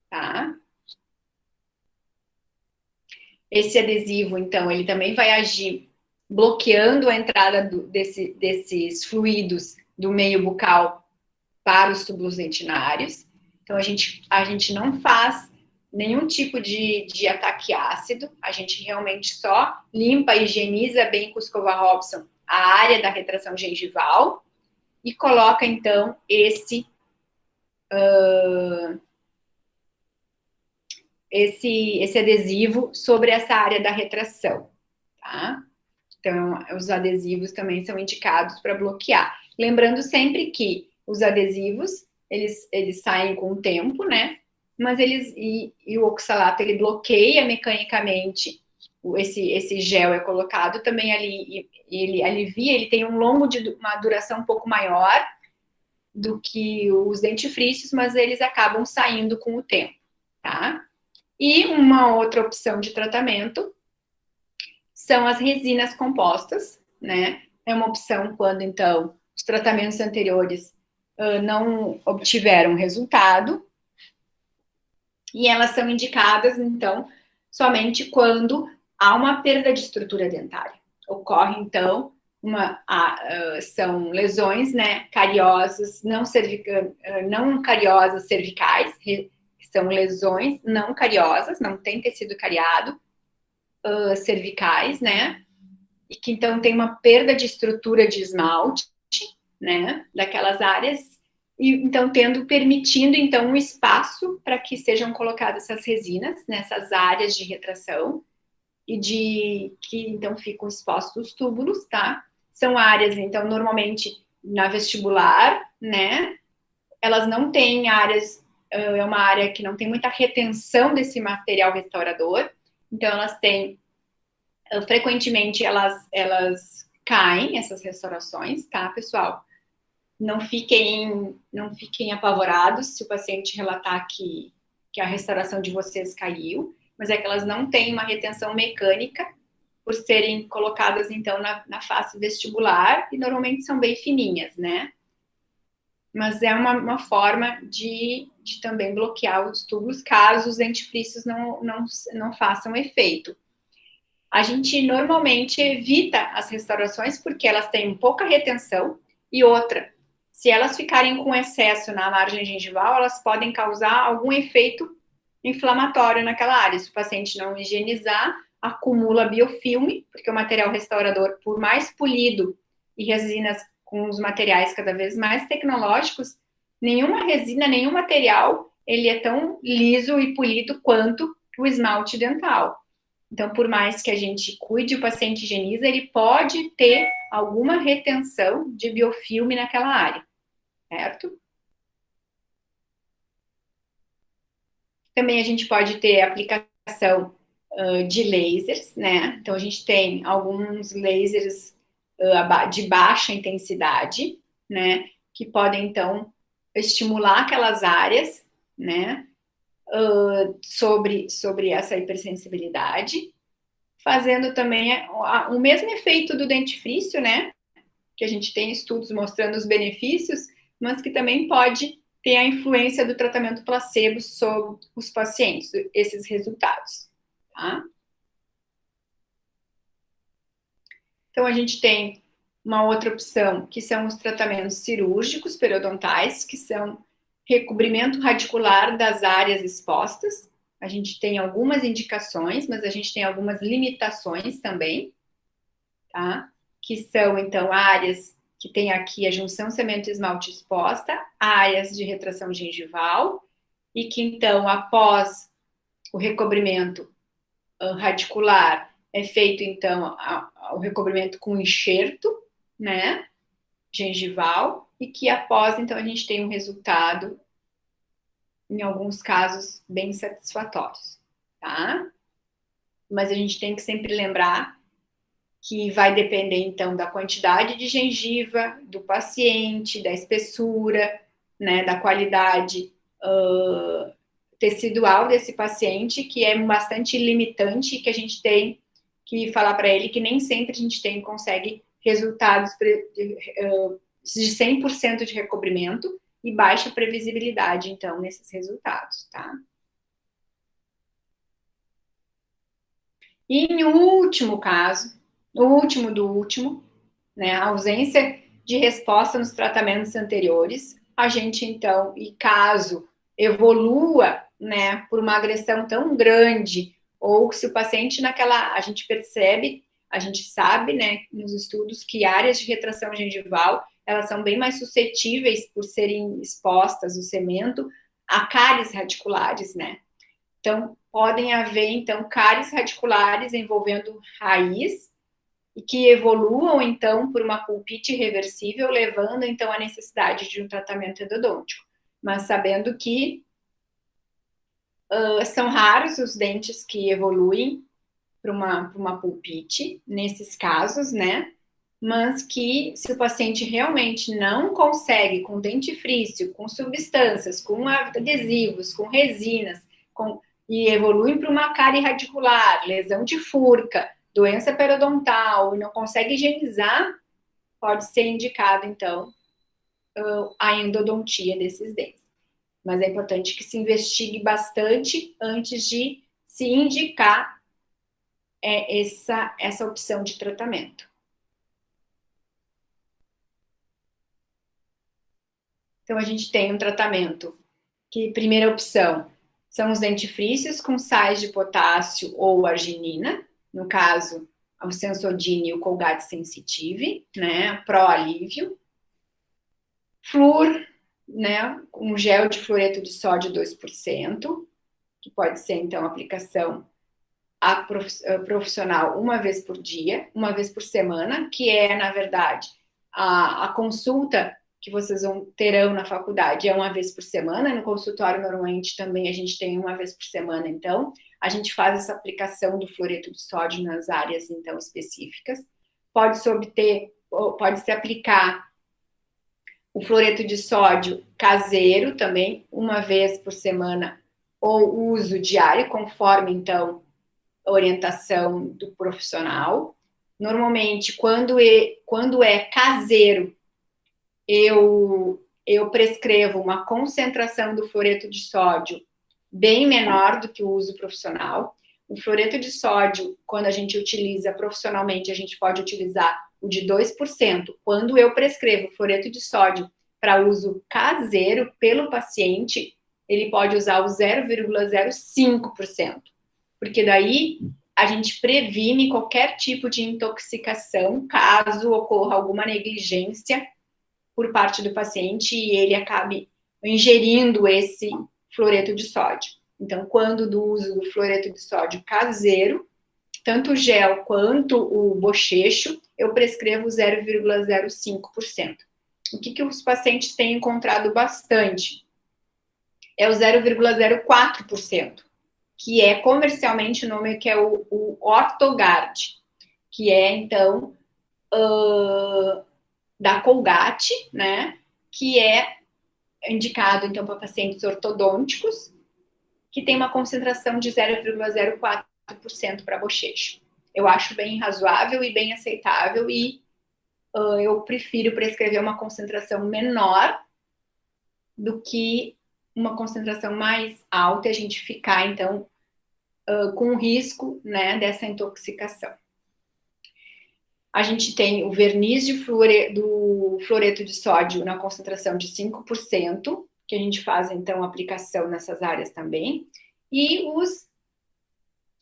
Speaker 1: tá? Esse adesivo, então, ele também vai agir bloqueando a entrada desses fluidos do meio bucal para os túbulos dentinários. Então, a gente não faz nenhum tipo de ataque ácido, a gente realmente só limpa e higieniza bem com o escova Robson a área da retração gengival e coloca, então, esse adesivo sobre essa área da retração, tá? Então, os adesivos também são indicados para bloquear. Lembrando sempre que os adesivos, eles saem com o tempo, né? Mas e o oxalato, ele bloqueia mecanicamente, esse gel é colocado também ali, ele alivia, ele tem uma duração um pouco maior do que os dentifrícios, mas eles acabam saindo com o tempo, tá? E uma outra opção de tratamento são as resinas compostas, né? É uma opção quando, então, os tratamentos anteriores não obtiveram resultado, e elas são indicadas, então, somente quando há uma perda de estrutura dentária. Ocorre, então, são lesões, né, cariosas, não cariosas cervicais, são lesões não cariosas, não tem tecido cariado, cervicais, né, e que então tem uma perda de estrutura de esmalte, né, daquelas áreas, e então permitindo então um espaço para que sejam colocadas essas resinas nessas áreas de retração e que então ficam expostos os túbulos, tá? São áreas, então, normalmente na vestibular, né? Elas não têm áreas, é uma área que não tem muita retenção desse material restaurador, então elas têm, frequentemente elas caem, essas restaurações, tá, pessoal? Não fiquem apavorados se o paciente relatar que a restauração de vocês caiu, mas é que elas não têm uma retenção mecânica por serem colocadas, então, na face vestibular, e normalmente são bem fininhas, né? Mas é uma forma de também bloquear os túbulos, caso os dentifrícios não façam efeito. A gente normalmente evita as restaurações porque elas têm pouca retenção, e outra, se elas ficarem com excesso na margem gengival, elas podem causar algum efeito inflamatório naquela área. Se o paciente não higienizar, acumula biofilme, porque o material restaurador, por mais polido e resinas com os materiais cada vez mais tecnológicos, nenhuma resina, nenhum material, ele é tão liso e polido quanto o esmalte dental. Então, por mais que a gente cuide, o paciente higieniza, ele pode ter alguma retenção de biofilme naquela área, certo? Também a gente pode ter aplicação de lasers, né? Então, a gente tem alguns lasers de baixa intensidade, né? Que podem, então, estimular aquelas áreas, né? Sobre essa hipersensibilidade, fazendo também o mesmo efeito do dentifrício, né? Que a gente tem estudos mostrando os benefícios, mas que também pode ter a influência do tratamento placebo sobre os pacientes, esses resultados, tá? Então, a gente tem uma outra opção, que são os tratamentos cirúrgicos periodontais, que são recobrimento radicular das áreas expostas. A gente tem algumas indicações, mas a gente tem algumas limitações também, tá? Que são, então, áreas que tem aqui a junção cemento-esmalte exposta, áreas de retração gengival e que então, após o recobrimento radicular, é feito então o recobrimento com enxerto, né, gengival, e que após então a gente tem um resultado, em alguns casos, bem satisfatórios, tá? Mas a gente tem que sempre lembrar que vai depender, então, da quantidade de gengiva do paciente, da espessura, né, da qualidade tecidual desse paciente, que é bastante limitante, que a gente tem que falar para ele que nem sempre a gente consegue resultados de 100% de recobrimento e baixa previsibilidade, então, nesses resultados, tá? E em último caso, o último do último, né, a ausência de resposta nos tratamentos anteriores, a gente então, e caso evolua, né, por uma agressão tão grande, ou se o paciente a gente percebe, a gente sabe, né, nos estudos que áreas de retração gengival, elas são bem mais suscetíveis por serem expostas, o cemento, a cáries radiculares, né? Então, podem haver, então, cáries radiculares envolvendo raiz, e que evoluam, então, por uma pulpite reversível, levando, então, à necessidade de um tratamento endodôntico. Mas sabendo que são raros os dentes que evoluem para uma pulpite, nesses casos, né? Mas que, se o paciente realmente não consegue, com dentifrício, com substâncias, com adesivos, com resinas, e evolui para uma cárie radicular, lesão de furca, doença periodontal, e não consegue higienizar, pode ser indicado, então, a endodontia desses dentes. Mas é importante que se investigue bastante antes de se indicar essa opção de tratamento. Então, a gente tem um tratamento que, primeira opção, são os dentifrícios com sais de potássio ou arginina, no caso, o Sensodyne e o Colgate Sensitive, né, pró-alívio. Flúor, né, um gel de fluoreto de sódio 2%, que pode ser, então, aplicação profissional uma vez por dia, uma vez por semana, que é, na verdade, a consulta que vocês terão na faculdade é uma vez por semana, no consultório normalmente também a gente tem uma vez por semana, então, a gente faz essa aplicação do fluoreto de sódio nas áreas, então, específicas. Pode-se aplicar o fluoreto de sódio caseiro também, uma vez por semana, ou uso diário, conforme, então, a orientação do profissional. Normalmente, quando é caseiro, eu prescrevo uma concentração do fluoreto de sódio bem menor do que o uso profissional. O fluoreto de sódio, quando a gente utiliza profissionalmente, a gente pode utilizar o de 2%. Quando eu prescrevo fluoreto de sódio para uso caseiro pelo paciente, ele pode usar o 0,05%. Porque daí a gente previne qualquer tipo de intoxicação, caso ocorra alguma negligência por parte do paciente e ele acabe ingerindo esse fluoreto de sódio. Então, quando do uso do fluoreto de sódio caseiro, tanto o gel quanto o bochecho, eu prescrevo 0,05%. O que os pacientes têm encontrado bastante? É o 0,04%, que é comercialmente o nome que é o Ortogard, que é, então, da Colgate, né, que é indicado, então, para pacientes ortodônticos, que tem uma concentração de 0,04% para bochecho. Eu acho bem razoável e bem aceitável e eu prefiro prescrever uma concentração menor do que uma concentração mais alta e a gente ficar, então, com o risco, né, dessa intoxicação. A gente tem o verniz do fluoreto de sódio na concentração de 5%, que a gente faz, então, aplicação nessas áreas também, e os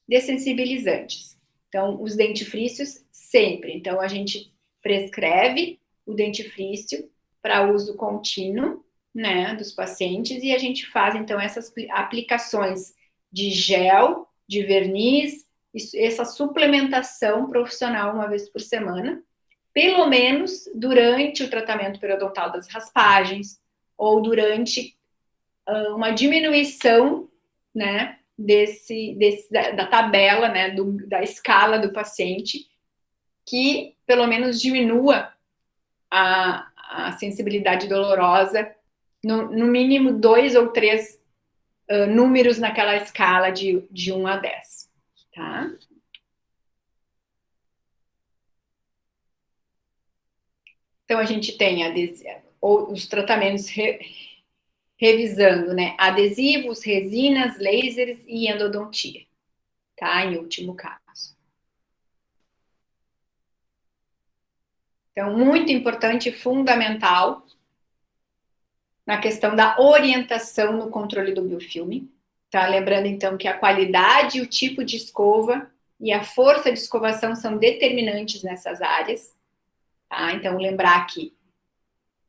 Speaker 1: dessensibilizantes. Então, os dentifrícios sempre. Então, a gente prescreve o dentifrício para uso contínuo, né, dos pacientes, e a gente faz, então, essas aplicações de gel, de verniz, essa suplementação profissional uma vez por semana, pelo menos durante o tratamento periodontal das raspagens, ou durante uma diminuição, né, da tabela, né, da escala do paciente, que pelo menos diminua a sensibilidade dolorosa, no mínimo 2 ou 3 números naquela escala de 1 a 10, tá? Então, a gente tem os tratamentos revisando, né? Adesivos, resinas, lasers e endodontia, tá? Em último caso. Então, muito importante e fundamental na questão da orientação no controle do biofilme, tá? Lembrando, então, que a qualidade, o tipo de escova e a força de escovação são determinantes nessas áreas, tá? Então, lembrar que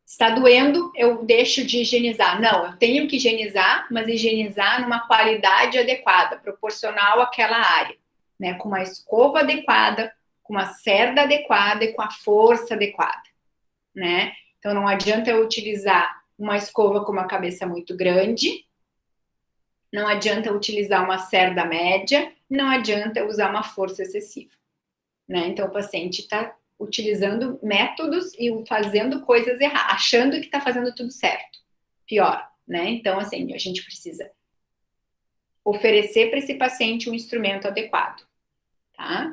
Speaker 1: está doendo, eu deixo de higienizar. Não, eu tenho que higienizar, mas higienizar numa qualidade adequada, proporcional àquela área, né? Com uma escova adequada, com uma cerda adequada e com a força adequada, né? Então, não adianta eu utilizar uma escova com uma cabeça muito grande, não adianta utilizar uma cerda média, não adianta usar uma força excessiva, né? Então, o paciente está utilizando métodos e fazendo coisas erradas, achando que está fazendo tudo certo. Pior, né? Então, assim, a gente precisa oferecer para esse paciente um instrumento adequado, tá?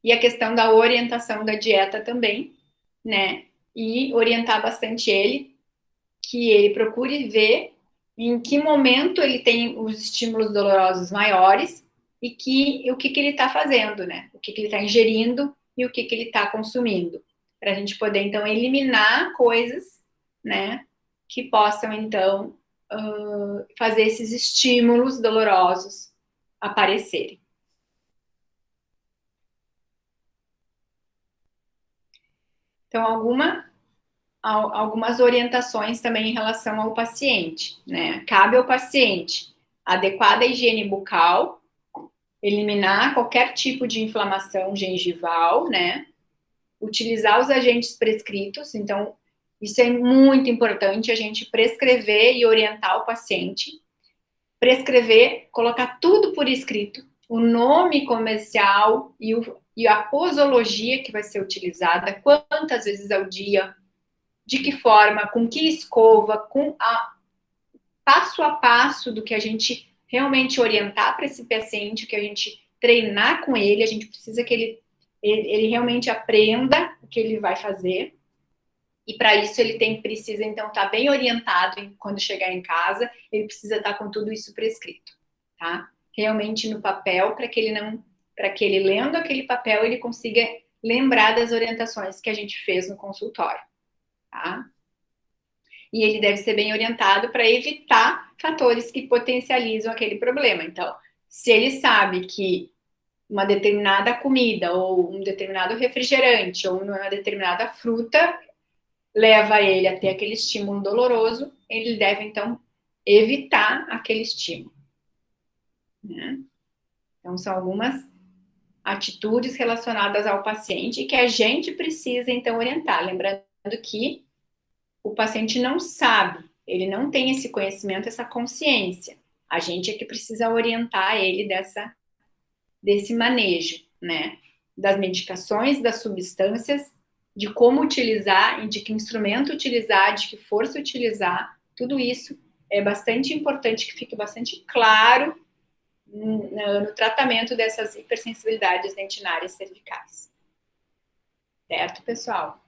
Speaker 1: E a questão da orientação da dieta também, né? E orientar bastante ele, que ele procure ver em que momento ele tem os estímulos dolorosos maiores e o que ele está fazendo, né? O que ele está ingerindo e o que ele está consumindo. Para a gente poder, então, eliminar coisas, né? Que possam, então, fazer esses estímulos dolorosos aparecerem. Então, algumas orientações também em relação ao paciente, né? Cabe ao paciente adequada higiene bucal, eliminar qualquer tipo de inflamação gengival, né? Utilizar os agentes prescritos, então isso é muito importante, a gente prescrever e orientar o paciente. Prescrever, colocar tudo por escrito, o nome comercial e a posologia que vai ser utilizada, quantas vezes ao dia, de que forma, com que escova, passo a passo do que a gente realmente orientar para esse paciente, que a gente treinar com ele, a gente precisa que ele realmente aprenda o que ele vai fazer. E para isso ele precisa, então, estar bem orientado quando chegar em casa, ele precisa estar com tudo isso prescrito, tá? Realmente no papel, para que ele lendo aquele papel, ele consiga lembrar das orientações que a gente fez no consultório, tá? E ele deve ser bem orientado para evitar fatores que potencializam aquele problema. Então, se ele sabe que uma determinada comida, ou um determinado refrigerante, ou uma determinada fruta leva ele a ter aquele estímulo doloroso, ele deve, então, evitar aquele estímulo, né? Então, são algumas atitudes relacionadas ao paciente que a gente precisa, então, orientar. Lembrando que o paciente não sabe, ele não tem esse conhecimento, essa consciência. A gente é que precisa orientar ele desse manejo, né? Das medicações, das substâncias, de como utilizar, de que instrumento utilizar, de que força utilizar, tudo isso é bastante importante que fique bastante claro no tratamento dessas hipersensibilidades dentinárias cervicais. Certo, pessoal?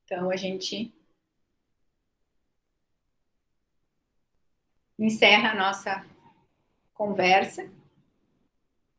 Speaker 1: Então, a gente encerra a nossa conversa.